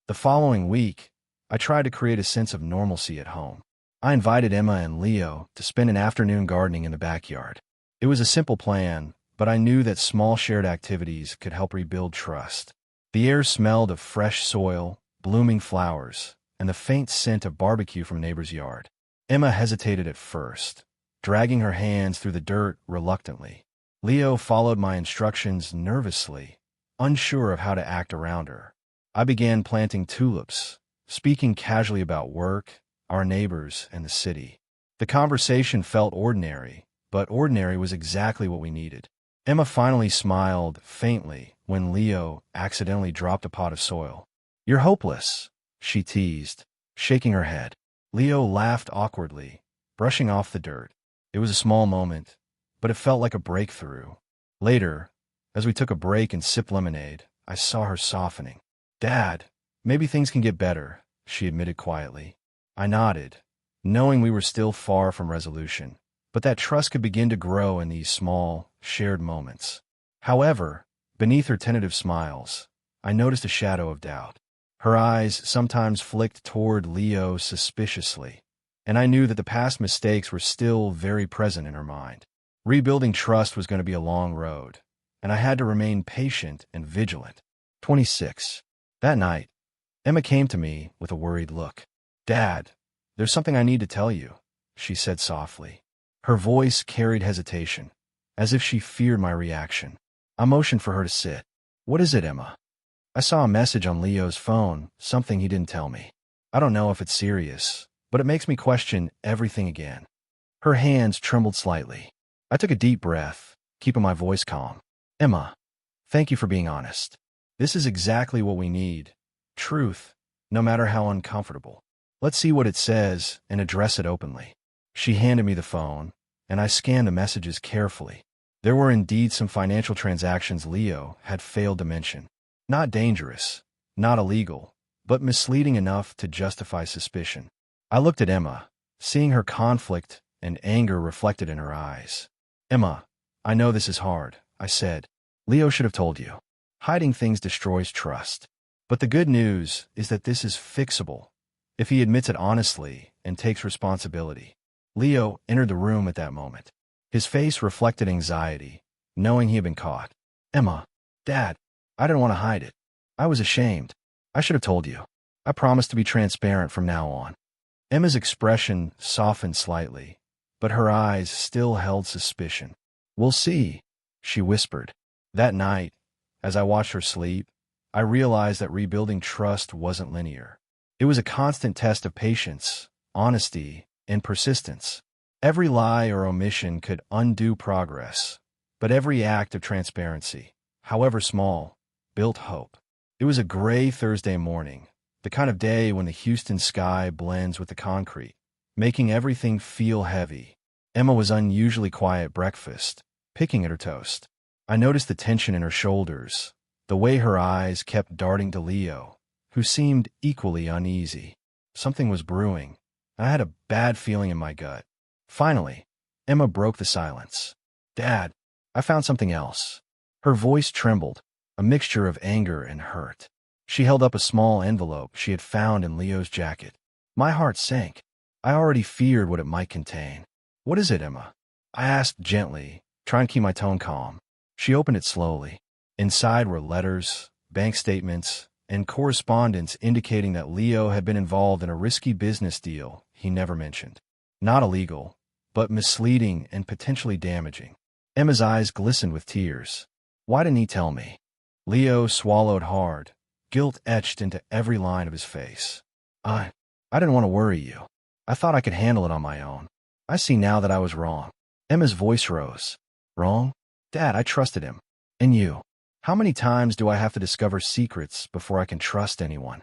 The following week, I tried to create a sense of normalcy at home. I invited Emma and Leo to spend an afternoon gardening in the backyard. It was a simple plan, but I knew that small shared activities could help rebuild trust. The air smelled of fresh soil, blooming flowers, and the faint scent of barbecue from a neighbor's yard. Emma hesitated at first, dragging her hands through the dirt reluctantly. Leo followed my instructions nervously, unsure of how to act around her. I began planting tulips, speaking casually about work, our neighbors, and the city. The conversation felt ordinary, but ordinary was exactly what we needed. Emma finally smiled faintly when Leo accidentally dropped a pot of soil. "You're hopeless," she teased, shaking her head. Leo laughed awkwardly, brushing off the dirt. It was a small moment, but it felt like a breakthrough. Later, as we took a break and sipped lemonade, I saw her softening. "Dad, maybe things can get better," she admitted quietly. I nodded, knowing we were still far from resolution, but that trust could begin to grow in these small, shared moments. However, beneath her tentative smiles, I noticed a shadow of doubt. Her eyes sometimes flicked toward Leo suspiciously, and I knew that the past mistakes were still very present in her mind. Rebuilding trust was going to be a long road, and I had to remain patient and vigilant. 26. That night, Emma came to me with a worried look. "Dad, there's something I need to tell you," she said softly. Her voice carried hesitation, as if she feared my reaction. I motioned for her to sit. "What is it, Emma?" "I saw a message on Leo's phone, something he didn't tell me. I don't know if it's serious, but it makes me question everything again." Her hands trembled slightly. I took a deep breath, keeping my voice calm. "Emma, thank you for being honest. This is exactly what we need. Truth, no matter how uncomfortable. Let's see what it says and address it openly." She handed me the phone, and I scanned the messages carefully. There were indeed some financial transactions Leo had failed to mention. Not dangerous, not illegal, but misleading enough to justify suspicion. I looked at Emma, seeing her conflict and anger reflected in her eyes. "Emma, I know this is hard," I said. "Leo should have told you. Hiding things destroys trust. But the good news is that this is fixable, if he admits it honestly and takes responsibility." Leo entered the room at that moment. His face reflected anxiety, knowing he had been caught. "Emma, Dad, I didn't want to hide it. I was ashamed. I should have told you. I promise to be transparent from now on." Emma's expression softened slightly, but her eyes still held suspicion. "We'll see," she whispered. That night, as I watched her sleep, I realized that rebuilding trust wasn't linear. It was a constant test of patience, honesty, and persistence. Every lie or omission could undo progress, but every act of transparency, however small, built hope. It was a gray Thursday morning, the kind of day when the Houston sky blends with the concrete, making everything feel heavy. Emma was unusually quiet at breakfast, picking at her toast. I noticed the tension in her shoulders, the way her eyes kept darting to Leo, who seemed equally uneasy. Something was brewing, and I had a bad feeling in my gut. Finally, Emma broke the silence. "Dad, I found something else." Her voice trembled, a mixture of anger and hurt. She held up a small envelope she had found in Leo's jacket. My heart sank. I already feared what it might contain. "What is it, Emma?" I asked gently, trying to keep my tone calm. She opened it slowly. Inside were letters, bank statements, and correspondence indicating that Leo had been involved in a risky business deal he never mentioned. Not illegal, but misleading and potentially damaging. Emma's eyes glistened with tears. Why didn't he tell me? Leo swallowed hard, guilt etched into every line of his face. I didn't want to worry you. I thought I could handle it on my own. I see now that I was wrong. Emma's voice rose. Wrong? Dad, I trusted him. And you? How many times do I have to discover secrets before I can trust anyone?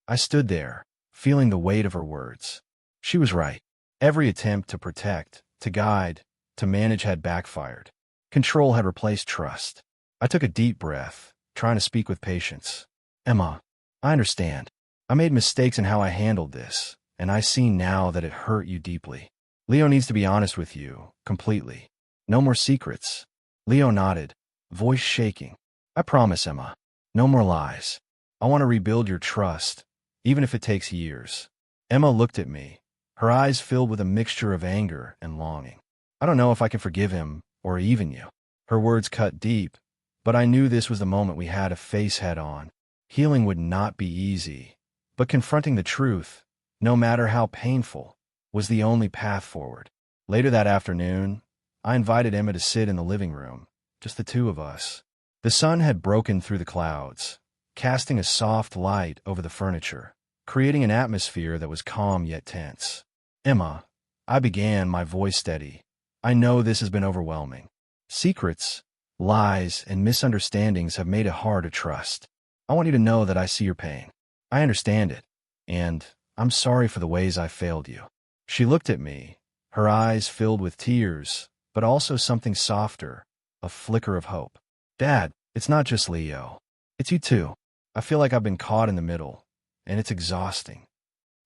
I stood there, feeling the weight of her words. She was right. Every attempt to protect, to guide, to manage had backfired. Control had replaced trust. I took a deep breath, trying to speak with patience. Emma, I understand. I made mistakes in how I handled this, and I see now that it hurt you deeply. Leo needs to be honest with you, completely. No more secrets. Leo nodded, voice shaking. I promise, Emma. No more lies. I want to rebuild your trust, even if it takes years. Emma looked at me, her eyes filled with a mixture of anger and longing. I don't know if I can forgive him, or even you. Her words cut deep, but I knew this was the moment we had to face head on. Healing would not be easy, but confronting the truth, no matter how painful, was the only path forward. Later that afternoon, I invited Emma to sit in the living room, just the two of us. The sun had broken through the clouds, casting a soft light over the furniture, creating an atmosphere that was calm yet tense. Emma, I began, my voice steady. I know this has been overwhelming. Secrets, lies, and misunderstandings have made it hard to trust. I want you to know that I see your pain. I understand it, and I'm sorry for the ways I failed you. She looked at me, her eyes filled with tears, but also something softer, a flicker of hope. Dad, it's not just Leo. It's you too. I feel like I've been caught in the middle, and it's exhausting.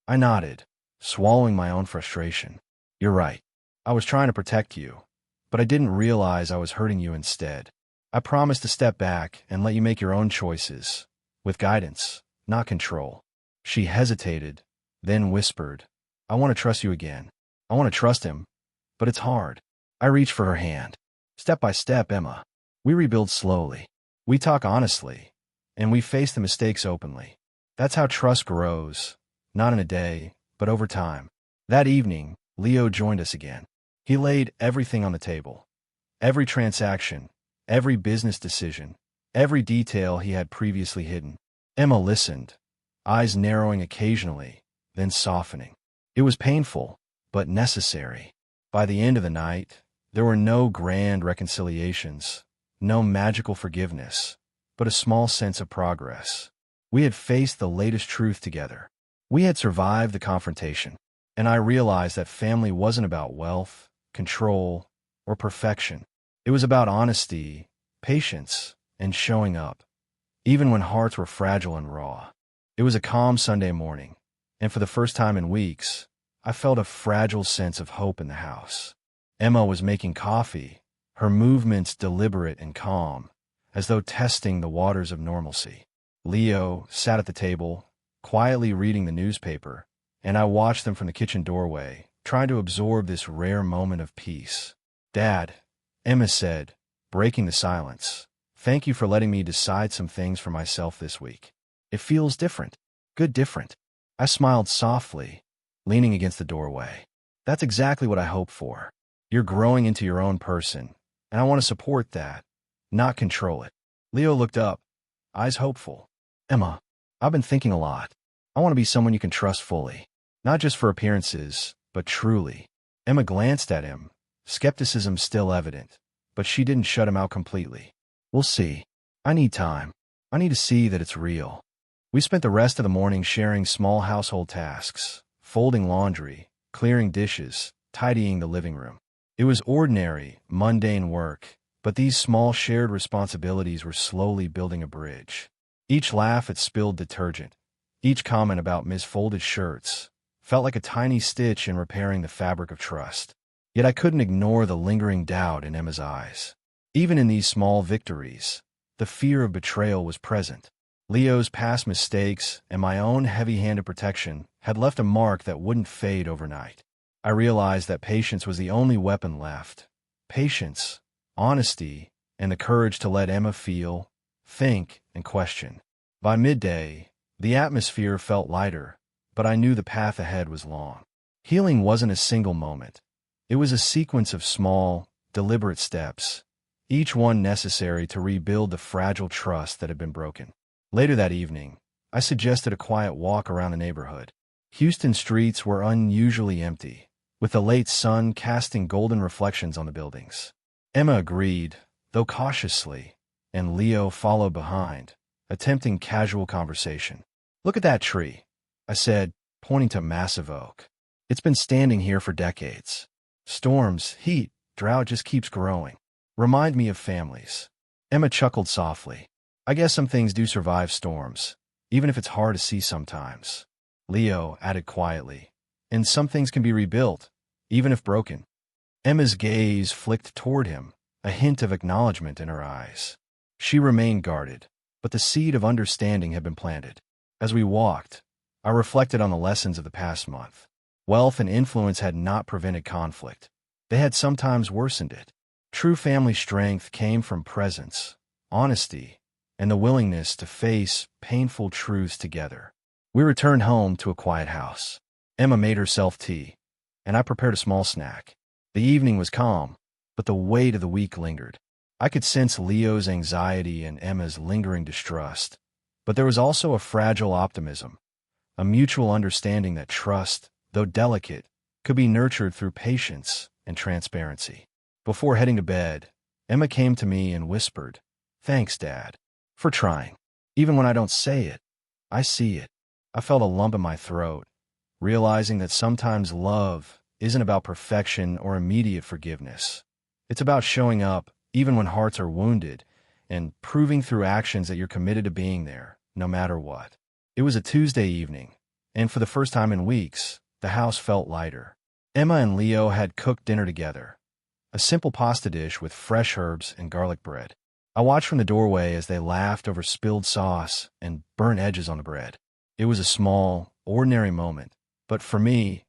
I nodded, swallowing my own frustration. You're right. I was trying to protect you, but I didn't realize I was hurting you instead. I promised to step back and let you make your own choices, with guidance, not control. She hesitated, then whispered, I want to trust you again. I want to trust him, but it's hard. I reached for her hand. Step by step, Emma. We rebuild slowly. We talk honestly, and we face the mistakes openly. That's how trust grows, not in a day, but over time. That evening, Leo joined us again. He laid everything on the table. Every transaction, every business decision, every detail he had previously hidden. Emma listened, eyes narrowing occasionally, then softening. It was painful, but necessary. By the end of the night, there were no grand reconciliations, no magical forgiveness, but a small sense of progress. We had faced the latest truth together. We had survived the confrontation, and I realized that family wasn't about wealth, control, or perfection. It was about honesty, patience, and showing up, even when hearts were fragile and raw. It was a calm Sunday morning, and for the first time in weeks, I felt a fragile sense of hope in the house. Emma was making coffee, her movements deliberate and calm, as though testing the waters of normalcy. Leo sat at the table, quietly reading the newspaper, and I watched them from the kitchen doorway, trying to absorb this rare moment of peace. Dad, Emma said, breaking the silence, thank you for letting me decide some things for myself this week. It feels different. Good different. I smiled softly, leaning against the doorway. That's exactly what I hoped for. You're growing into your own person, and I want to support that, not control it. Leo looked up, eyes hopeful. Emma, I've been thinking a lot. I want to be someone you can trust fully, not just for appearances, but truly. Emma glanced at him, skepticism still evident, but she didn't shut him out completely. We'll see. I need time. I need to see that it's real. We spent the rest of the morning sharing small household tasks, folding laundry, clearing dishes, tidying the living room. It was ordinary, mundane work, but these small shared responsibilities were slowly building a bridge. Each laugh at spilled detergent, each comment about misfolded shirts, felt like a tiny stitch in repairing the fabric of trust. Yet I couldn't ignore the lingering doubt in Emma's eyes. Even in these small victories, The fear of betrayal was present. Leo's past mistakes and my own heavy-handed protection had left a mark that wouldn't fade overnight. I realized that patience was the only weapon left. Patience, honesty, and the courage to let Emma feel, think, and question. By midday, the atmosphere felt lighter, but I knew the path ahead was long. Healing wasn't a single moment. It was a sequence of small, deliberate steps, each one necessary to rebuild the fragile trust that had been broken. Later that evening, I suggested a quiet walk around the neighborhood. Houston streets were unusually empty, with the late sun casting golden reflections on the buildings. Emma agreed, though cautiously, and Leo followed behind, attempting casual conversation. "Look at that tree," I said, pointing to a massive oak. "It's been standing here for decades. Storms, heat, drought just keeps growing. Remind me of families." Emma chuckled softly. "I guess some things do survive storms, even if it's hard to see sometimes." Leo added quietly, "And some things can be rebuilt, even if broken." Emma's gaze flicked toward him, a hint of acknowledgement in her eyes. She remained guarded, but the seed of understanding had been planted. As we walked, I reflected on the lessons of the past month. Wealth and influence had not prevented conflict. They had sometimes worsened it. True family strength came from presence, honesty, and the willingness to face painful truths together. We returned home to a quiet house. Emma made herself tea, and I prepared a small snack. The evening was calm, but the weight of the week lingered. I could sense Leo's anxiety and Emma's lingering distrust, but there was also a fragile optimism, a mutual understanding that trust, though delicate, could be nurtured through patience and transparency. Before heading to bed, Emma came to me and whispered, "Thanks, Dad, for trying. Even when I don't say it, I see it." I felt a lump in my throat, realizing that sometimes love isn't about perfection or immediate forgiveness. It's about showing up even when hearts are wounded and proving through actions that you're committed to being there, no matter what. It was a Tuesday evening, and for the first time in weeks, the house felt lighter. Emma and Leo had cooked dinner together, a simple pasta dish with fresh herbs and garlic bread. I watched from the doorway as they laughed over spilled sauce and burnt edges on the bread. It was a small, ordinary moment, but for me,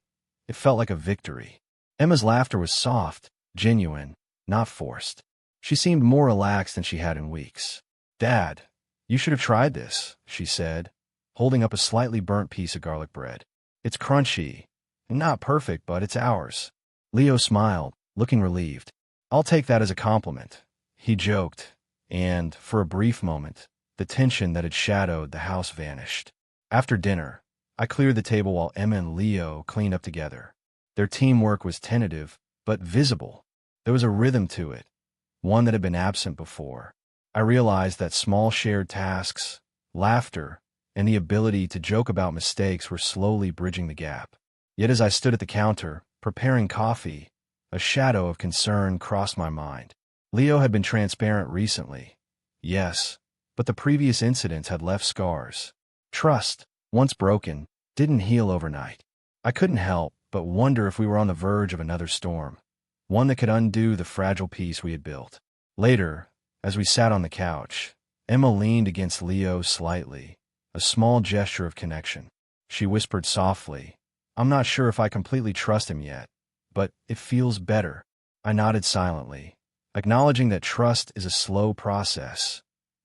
it felt like a victory. Emma's laughter was soft, genuine, not forced. She seemed more relaxed than she had in weeks. "Dad, you should have tried this," she said, holding up a slightly burnt piece of garlic bread. "It's crunchy, and not perfect, but it's ours." Leo smiled, looking relieved. "I'll take that as a compliment," he joked, and, for a brief moment, the tension that had shadowed the house vanished. After dinner, I cleared the table while Emma and Leo cleaned up together. Their teamwork was tentative, but visible. There was a rhythm to it, one that had been absent before. I realized that small shared tasks, laughter, and the ability to joke about mistakes were slowly bridging the gap. Yet as I stood at the counter, preparing coffee, a shadow of concern crossed my mind. Leo had been transparent recently, yes, but the previous incidents had left scars. Trust, once broken, didn't heal overnight. I couldn't help but wonder if we were on the verge of another storm, one that could undo the fragile peace we had built. Later, as we sat on the couch, Emma leaned against Leo slightly, a small gesture of connection. She whispered softly, "I'm not sure if I completely trust him yet, but it feels better." I nodded silently, acknowledging that trust is a slow process,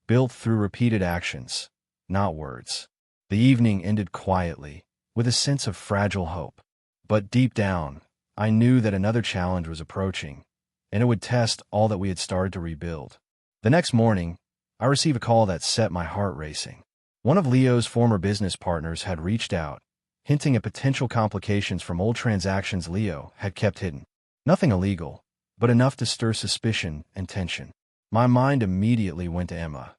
built through repeated actions, not words. The evening ended quietly, with a sense of fragile hope. But deep down, I knew that another challenge was approaching, and it would test all that we had started to rebuild. The next morning, I received a call that set my heart racing. One of Leo's former business partners had reached out, hinting at potential complications from old transactions Leo had kept hidden. Nothing illegal, but enough to stir suspicion and tension. My mind immediately went to Emma.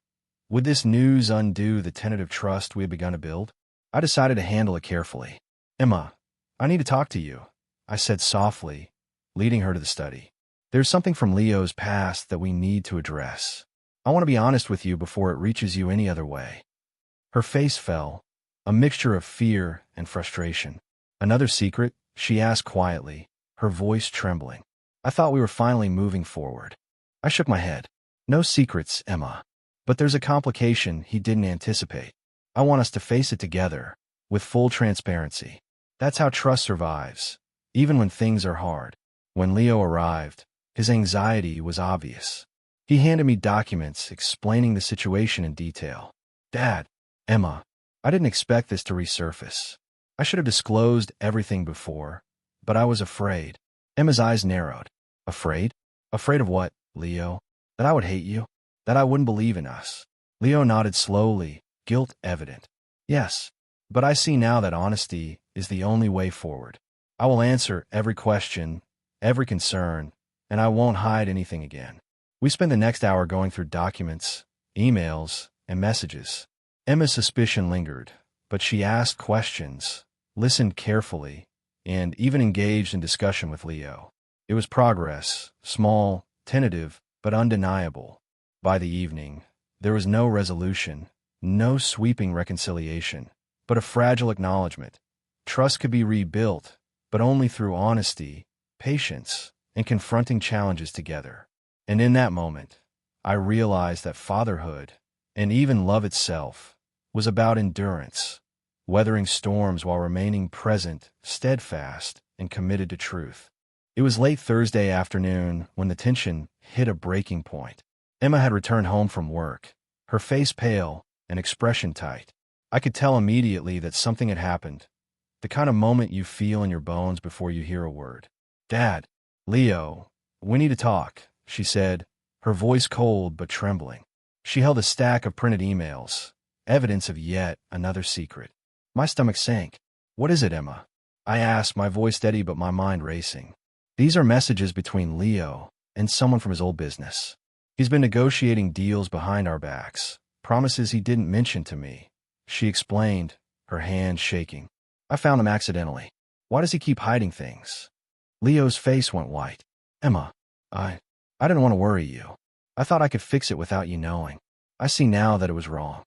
Would this news undo the tentative trust we had begun to build? I decided to handle it carefully. "Emma, I need to talk to you," I said softly, leading her to the study. "There's something from Leo's past that we need to address. I want to be honest with you before it reaches you any other way." Her face fell, a mixture of fear and frustration. "Another secret?" she asked quietly, her voice trembling. I thought we were finally moving forward. I shook my head. "No secrets, Emma. But there's a complication he didn't anticipate. I want us to face it together, with full transparency. That's how trust survives, even when things are hard. When Leo arrived, his anxiety was obvious. He handed me documents explaining the situation in detail. Dad, Emma, I didn't expect this to resurface. I should have disclosed everything before, but I was afraid. Emma's eyes narrowed. Afraid? Afraid of what, Leo? That I would hate you? That I wouldn't believe in us? Leo nodded slowly, guilt evident. Yes, but I see now that honesty is the only way forward. I will answer every question, every concern, and I won't hide anything again. We spent the next hour going through documents, emails, and messages. Emma's suspicion lingered, but she asked questions, listened carefully, and even engaged in discussion with Leo. It was progress, small, tentative, but undeniable. By the evening, there was no resolution, no sweeping reconciliation, but a fragile acknowledgement. Trust could be rebuilt, but only through honesty, patience, and confronting challenges together. And in that moment, I realized that fatherhood, and even love itself, was about endurance, weathering storms while remaining present, steadfast, and committed to truth. It was late Thursday afternoon when the tension hit a breaking point. Emma had returned home from work, her face pale and expression tight. I could tell immediately that something had happened, the kind of moment you feel in your bones before you hear a word. Dad, Leo, we need to talk, she said, her voice cold but trembling. She held a stack of printed emails, evidence of yet another secret. My stomach sank. What is it, Emma? I asked, my voice steady but my mind racing. These are messages between Leo and someone from his old business. He's been negotiating deals behind our backs, promises he didn't mention to me. She explained, her hand shaking. I found them accidentally. Why does he keep hiding things? Leo's face went white. Emma, I didn't want to worry you. I thought I could fix it without you knowing. I see now that it was wrong.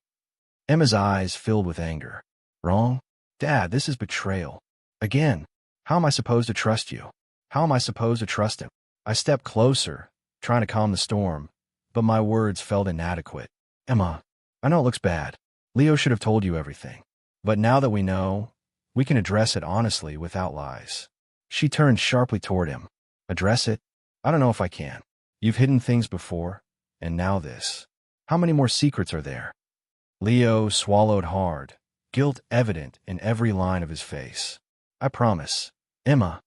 Emma's eyes filled with anger. Wrong? Dad, this is betrayal. Again, how am I supposed to trust you? How am I supposed to trust him? I stepped closer, trying to calm the storm, but my words felt inadequate. Emma, I know it looks bad. Leo should have told you everything. But now that we know, we can address it honestly without lies. She turned sharply toward him. Address it? I don't know if I can. You've hidden things before, and now this. How many more secrets are there? Leo swallowed hard, guilt evident in every line of his face. I promise. Emma,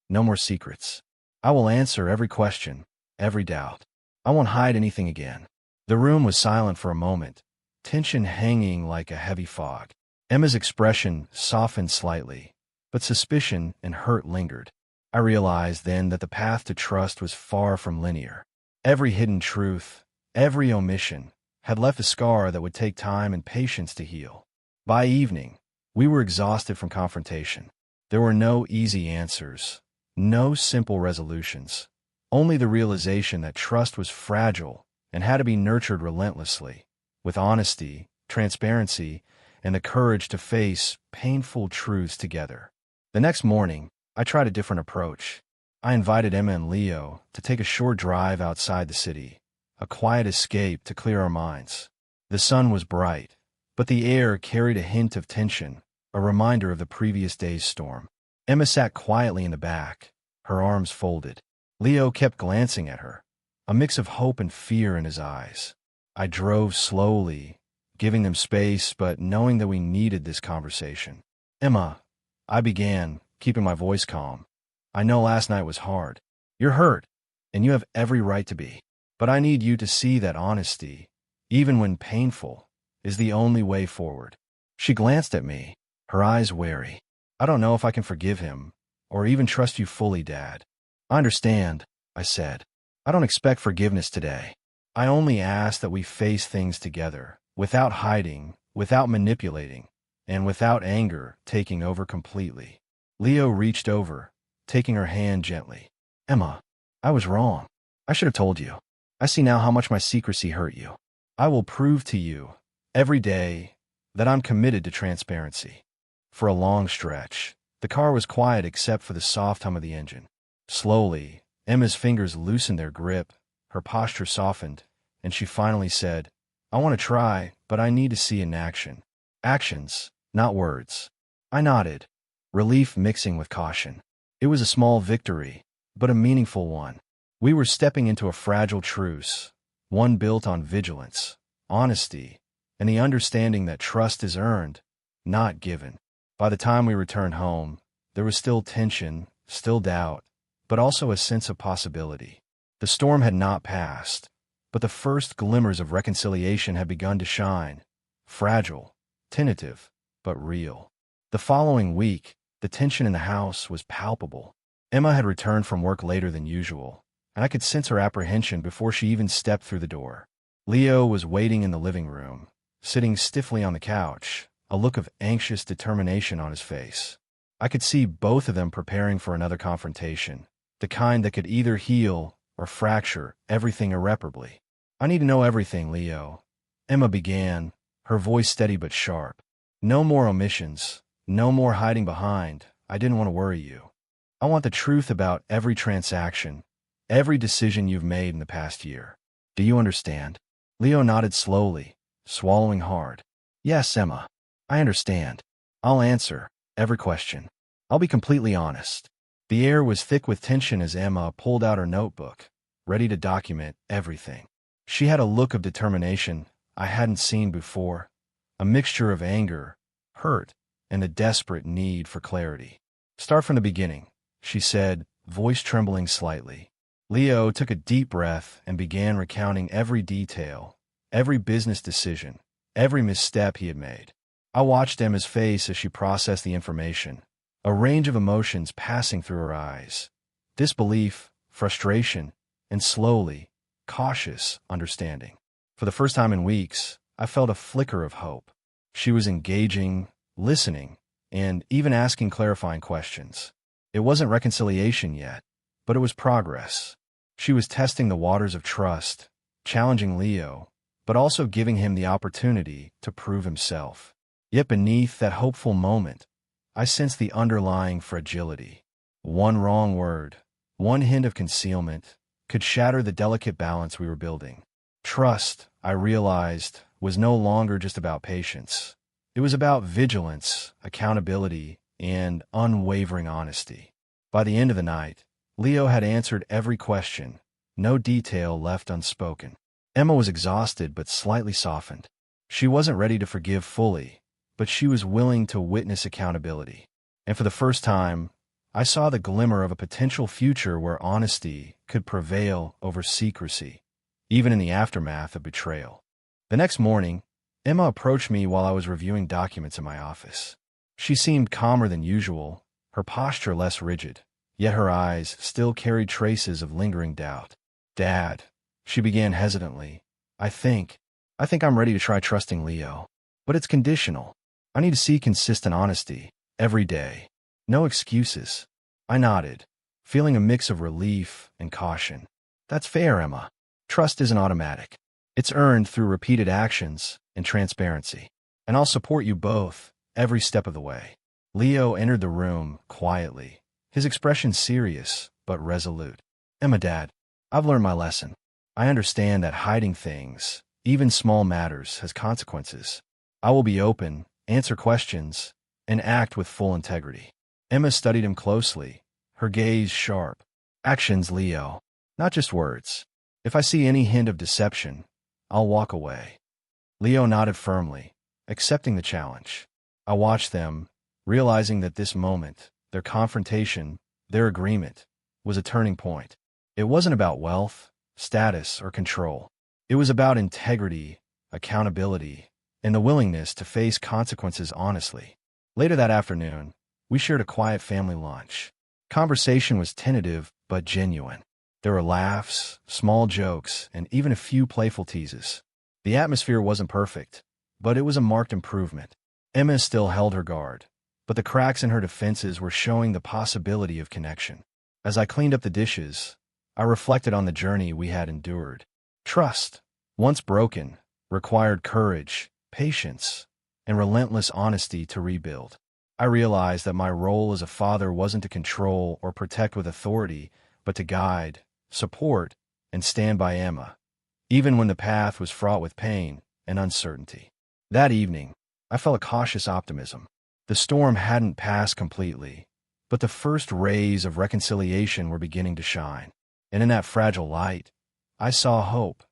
no more secrets. I will answer every question, every doubt. I won't hide anything again. The room was silent for a moment, tension hanging like a heavy fog. Emma's expression softened slightly, but suspicion and hurt lingered. I realized then that the path to trust was far from linear. Every hidden truth, every omission, had left a scar that would take time and patience to heal. By evening, we were exhausted from confrontation. There were no easy answers, no simple resolutions, only the realization that trust was fragile and had to be nurtured relentlessly, with honesty, transparency, and the courage to face painful truths together. The next morning, I tried a different approach. I invited Emma and Leo to take a short drive outside the city, a quiet escape to clear our minds. The sun was bright, but the air carried a hint of tension, a reminder of the previous day's storm. Emma sat quietly in the back, her arms folded. Leo kept glancing at her, a mix of hope and fear in his eyes. I drove slowly, giving them space but knowing that we needed this conversation. Emma, I began, keeping my voice calm. I know last night was hard. You're hurt, and you have every right to be. But I need you to see that honesty, even when painful, is the only way forward. She glanced at me, her eyes wary. I don't know if I can forgive him, or even trust you fully, Dad. I understand, I said. I don't expect forgiveness today. I only ask that we face things together, without hiding, without manipulating, and without anger taking over completely. Leo reached over, taking her hand gently. Emma, I was wrong. I should have told you. I see now how much my secrecy hurt you. I will prove to you, every day, that I'm committed to transparency. For a long stretch, the car was quiet except for the soft hum of the engine. Slowly, Emma's fingers loosened their grip, her posture softened, and she finally said, I want to try, but I need to see in action. Actions, not words. I nodded, relief mixing with caution. It was a small victory, but a meaningful one. We were stepping into a fragile truce, one built on vigilance, honesty, and the understanding that trust is earned, not given. By the time we returned home, there was still tension, still doubt, but also a sense of possibility. The storm had not passed, but the first glimmers of reconciliation had begun to shine, fragile, tentative, but real. The following week, the tension in the house was palpable. Emma had returned from work later than usual, and I could sense her apprehension before she even stepped through the door. Leo was waiting in the living room, sitting stiffly on the couch, a look of anxious determination on his face. I could see both of them preparing for another confrontation, the kind that could either heal or fracture everything irreparably. "I need to know everything, Leo," Emma began, her voice steady but sharp. "No more omissions, no more hiding behind. I didn't want to worry you. I want the truth about every transaction, every decision you've made in the past year. Do you understand?" Leo nodded slowly, swallowing hard. "Yes, Emma. I understand. I'll answer every question. I'll be completely honest." The air was thick with tension as Emma pulled out her notebook, ready to document everything. She had a look of determination I hadn't seen before, a mixture of anger, hurt, and a desperate need for clarity. "Start from the beginning," she said, voice trembling slightly. Leo took a deep breath and began recounting every detail, every business decision, every misstep he had made. I watched Emma's face as she processed the information, a range of emotions passing through her eyes. Disbelief, frustration, and slowly, cautious understanding. For the first time in weeks, I felt a flicker of hope. She was engaging, listening, and even asking clarifying questions. It wasn't reconciliation yet, but it was progress. She was testing the waters of trust, challenging Leo, but also giving him the opportunity to prove himself. Yet beneath that hopeful moment, I sensed the underlying fragility. One wrong word, one hint of concealment, could shatter the delicate balance we were building. Trust, I realized, was no longer just about patience. It was about vigilance, accountability, and unwavering honesty. By the end of the night, Leo had answered every question, no detail left unspoken. Emma was exhausted but slightly softened. She wasn't ready to forgive fully, but she was willing to witness accountability. And for the first time, I saw the glimmer of a potential future where honesty could prevail over secrecy, even in the aftermath of betrayal. The next morning, Emma approached me while I was reviewing documents in my office. She seemed calmer than usual, her posture less rigid, yet her eyes still carried traces of lingering doubt. "Dad," she began hesitantly, I think I'm ready to try trusting Leo. But it's conditional. I need to see consistent honesty, every day. No excuses." I nodded, feeling a mix of relief and caution. "That's fair, Emma. Trust isn't automatic. It's earned through repeated actions and transparency. And I'll support you both, every step of the way." Leo entered the room quietly, his expression serious but resolute. "Emma, Dad, I've learned my lesson. I understand that hiding things, even small matters, has consequences. I will be open, answer questions, and act with full integrity." Emma studied him closely, her gaze sharp. "Actions, Leo, not just words. If I see any hint of deception, I'll walk away." Leo nodded firmly, accepting the challenge. I watched them, realizing that this moment, their confrontation, their agreement, was a turning point. It wasn't about wealth, status, or control. It was about integrity, accountability, and the willingness to face consequences honestly. Later that afternoon, we shared a quiet family lunch. Conversation was tentative but genuine. There were laughs, small jokes, and even a few playful teases. The atmosphere wasn't perfect, but it was a marked improvement. Emma still held her guard, but the cracks in her defenses were showing the possibility of connection. As I cleaned up the dishes, I reflected on the journey we had endured. Trust, once broken, required courage, patience, and relentless honesty to rebuild. I realized that my role as a father wasn't to control or protect with authority, but to guide, support, and stand by Emma. Even when the path was fraught with pain, and uncertainty. That evening, I felt a cautious optimism. The storm hadn't passed completely, but the first rays of reconciliation were beginning to shine. And in that fragile light, I saw hope.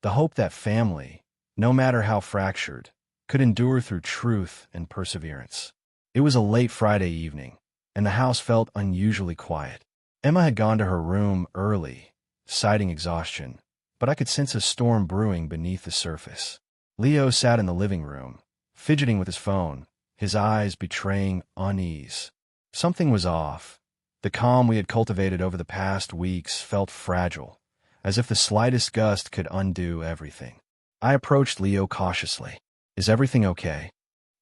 The hope that family, no matter how fractured, could endure through truth and perseverance. It was a late Friday evening, and the house felt unusually quiet. Emma had gone to her room early, citing exhaustion, but I could sense a storm brewing beneath the surface. Leo sat in the living room, fidgeting with his phone, his eyes betraying unease. Something was off. The calm we had cultivated over the past weeks felt fragile, as if the slightest gust could undo everything. I approached Leo cautiously. "Is everything okay?"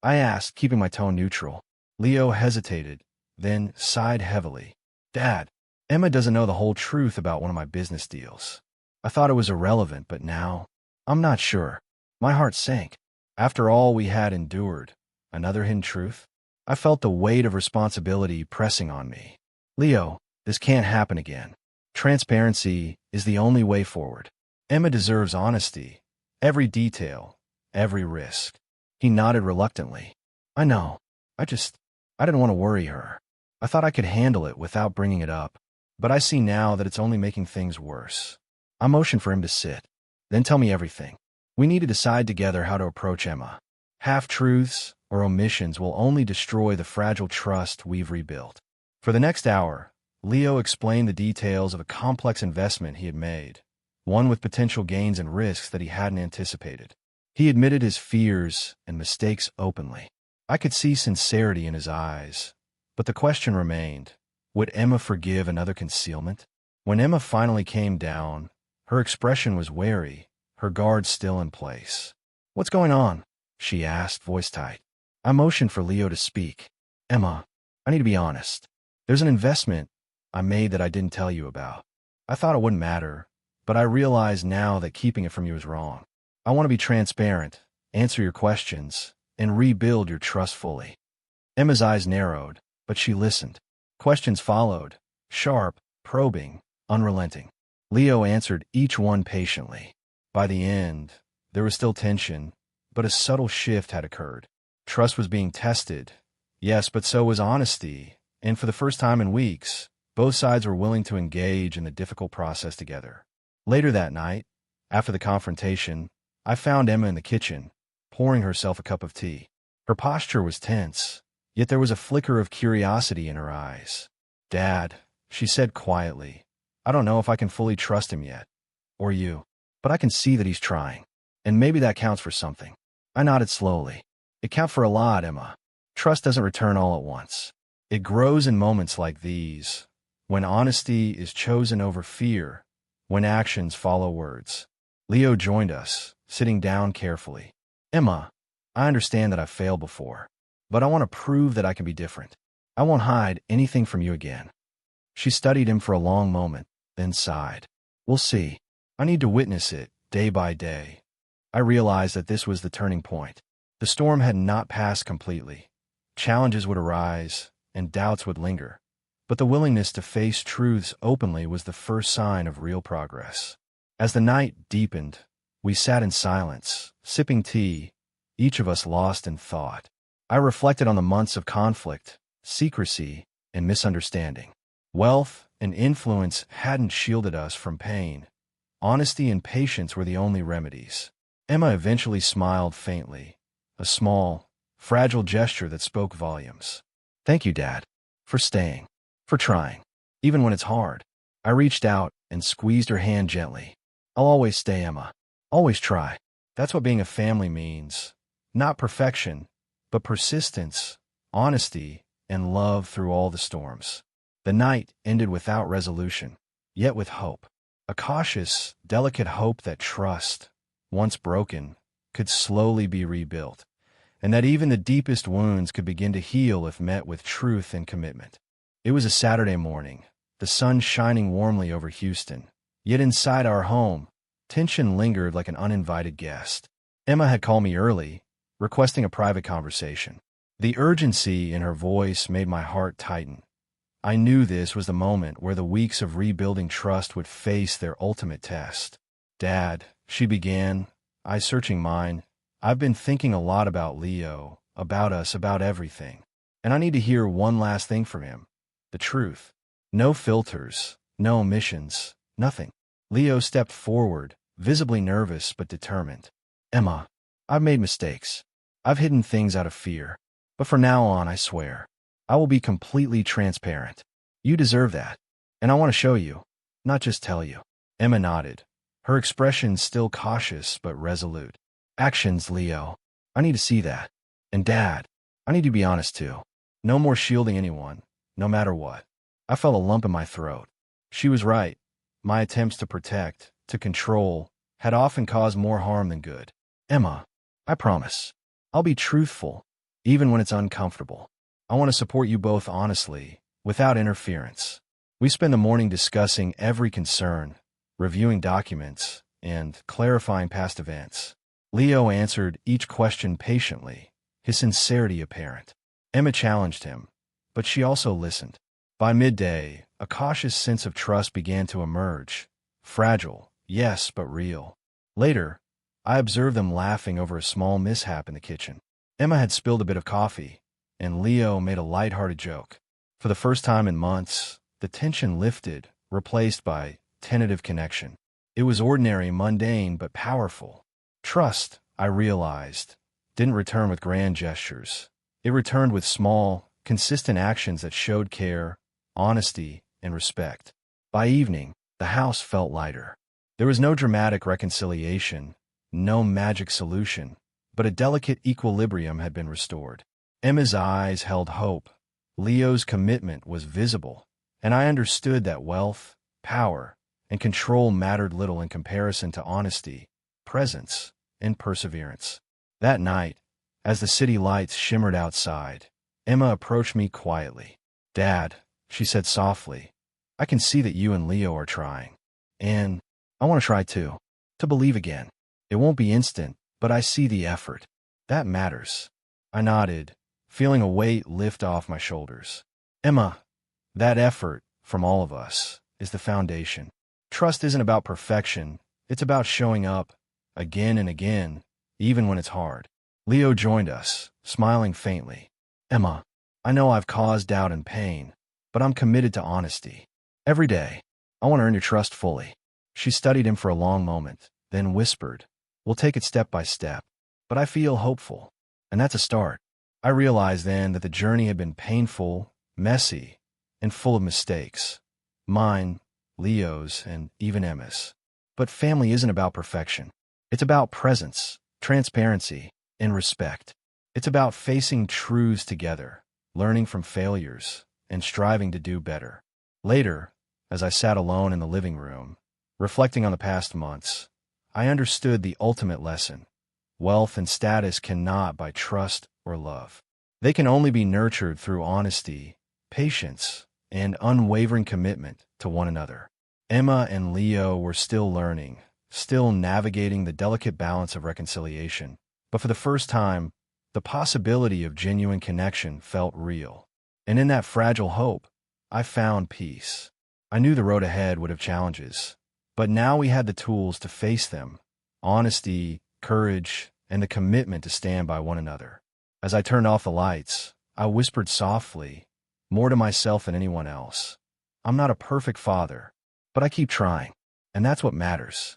I asked, keeping my tone neutral. Leo hesitated, then sighed heavily. "Dad, Emma doesn't know the whole truth about one of my business deals. I thought it was irrelevant, but now, I'm not sure." My heart sank. After all we had endured, another hidden truth? I felt the weight of responsibility pressing on me. "Leo, this can't happen again. Transparency is the only way forward. Emma deserves honesty. Every detail, every risk." He nodded reluctantly. "I know. I didn't want to worry her. I thought I could handle it without bringing it up. But I see now that it's only making things worse." I motioned for him to sit. "Then tell me everything. We need to decide together how to approach Emma. Half-truths or omissions will only destroy the fragile trust we've rebuilt." For the next hour, Leo explained the details of a complex investment he had made, one with potential gains and risks that he hadn't anticipated. He admitted his fears and mistakes openly. I could see sincerity in his eyes, but the question remained, would Emma forgive another concealment? When Emma finally came down, her expression was wary, her guard still in place. "What's going on?" she asked, voice tight. I motioned for Leo to speak. "Emma, I need to be honest. There's an investment I made that I didn't tell you about. I thought it wouldn't matter, but I realize now that keeping it from you is wrong. I want to be transparent, answer your questions, and rebuild your trust fully." Emma's eyes narrowed, but she listened. Questions followed, sharp, probing, unrelenting. Leo answered each one patiently. By the end, there was still tension, but a subtle shift had occurred. Trust was being tested, yes, but so was honesty, and for the first time in weeks, both sides were willing to engage in the difficult process together. Later that night, after the confrontation, I found Emma in the kitchen, pouring herself a cup of tea. Her posture was tense, yet there was a flicker of curiosity in her eyes. "Dad," she said quietly, "I don't know if I can fully trust him yet, or you, but I can see that he's trying, and maybe that counts for something." I nodded slowly. "It counts for a lot, Emma. Trust doesn't return all at once. It grows in moments like these, when honesty is chosen over fear, when actions follow words." Leo joined us, sitting down carefully. "Emma, I understand that I've failed before, but I want to prove that I can be different. I won't hide anything from you again." She studied him for a long moment, then sighed. "We'll see. I need to witness it, day by day." I realized that this was the turning point. The storm had not passed completely. Challenges would arise, and doubts would linger. But the willingness to face truths openly was the first sign of real progress. As the night deepened, we sat in silence, sipping tea, each of us lost in thought. I reflected on the months of conflict, secrecy, and misunderstanding. Wealth and influence hadn't shielded us from pain. Honesty and patience were the only remedies. Emma eventually smiled faintly, a small, fragile gesture that spoke volumes. "Thank you, Dad, for staying, for trying, even when it's hard." I reached out and squeezed her hand gently. "I'll always stay, Emma. Always try. That's what being a family means. Not perfection, but persistence, honesty, and love through all the storms." The night ended without resolution, yet with hope. A cautious, delicate hope that trust, once broken, could slowly be rebuilt, and that even the deepest wounds could begin to heal if met with truth and commitment. It was a Saturday morning, the sun shining warmly over Houston. Yet inside our home, tension lingered like an uninvited guest. Emma had called me early, requesting a private conversation. The urgency in her voice made my heart tighten. I knew this was the moment where the weeks of rebuilding trust would face their ultimate test. "Dad," she began, eyes searching mine, I've been thinking a lot about Leo, about us, about everything. And I need to hear one last thing from him. The truth. No filters, no omissions, nothing. Leo stepped forward, visibly nervous but determined. Emma, I've made mistakes. I've hidden things out of fear. But from now on, I swear, I will be completely transparent. You deserve that. And I want to show you, not just tell you. Emma nodded, her expression still cautious but resolute. Actions, Leo. I need to see that. And Dad, I need to be honest too. No more shielding anyone, no matter what. I felt a lump in my throat. She was right. My attempts to protect, to control, had often caused more harm than good. Emma, I promise. I'll be truthful, even when it's uncomfortable. I want to support you both honestly, without interference. We spend the morning discussing every concern, reviewing documents, and clarifying past events. Leo answered each question patiently, his sincerity apparent. Emma challenged him, but she also listened. By midday, a cautious sense of trust began to emerge. Fragile, yes, but real. Later, I observed them laughing over a small mishap in the kitchen. Emma had spilled a bit of coffee, and Leo made a light-hearted joke. For the first time in months, the tension lifted, replaced by tentative connection. It was ordinary, mundane, but powerful. Trust, I realized, didn't return with grand gestures. It returned with small, consistent actions that showed care, honesty, and respect. By evening, the house felt lighter. There was no dramatic reconciliation, no magic solution, but a delicate equilibrium had been restored. Emma's eyes held hope. Leo's commitment was visible, and I understood that wealth, power, and control mattered little in comparison to honesty, presence, and perseverance. That night, as the city lights shimmered outside, Emma approached me quietly. Dad, she said softly, I can see that you and Leo are trying. And I want to try too. To believe again. It won't be instant, but I see the effort. That matters. I nodded, feeling a weight lift off my shoulders. Emma, that effort, from all of us, is the foundation. Trust isn't about perfection. It's about showing up, again and again, even when it's hard. Leo joined us, smiling faintly. Emma, I know I've caused doubt and pain, but I'm committed to honesty. Every day, I want to earn your trust fully. She studied him for a long moment, then whispered, We'll take it step by step. But I feel hopeful, and that's a start. I realized then that the journey had been painful, messy, and full of mistakes. Mine, Leo's, and even Emma's. But family isn't about perfection. It's about presence, transparency, and respect. It's about facing truths together, learning from failures, and striving to do better. Later, as I sat alone in the living room, reflecting on the past months, I understood the ultimate lesson. Wealth and status cannot buy trust or love. They can only be nurtured through honesty, patience, and unwavering commitment to one another. Emma and Leo were still learning, still navigating the delicate balance of reconciliation, but for the first time, the possibility of genuine connection felt real. And in that fragile hope, I found peace. I knew the road ahead would have challenges, but now we had the tools to face them: honesty, courage, and the commitment to stand by one another. As I turned off the lights, I whispered softly, more to myself than anyone else, I'm not a perfect father, but I keep trying, and that's what matters.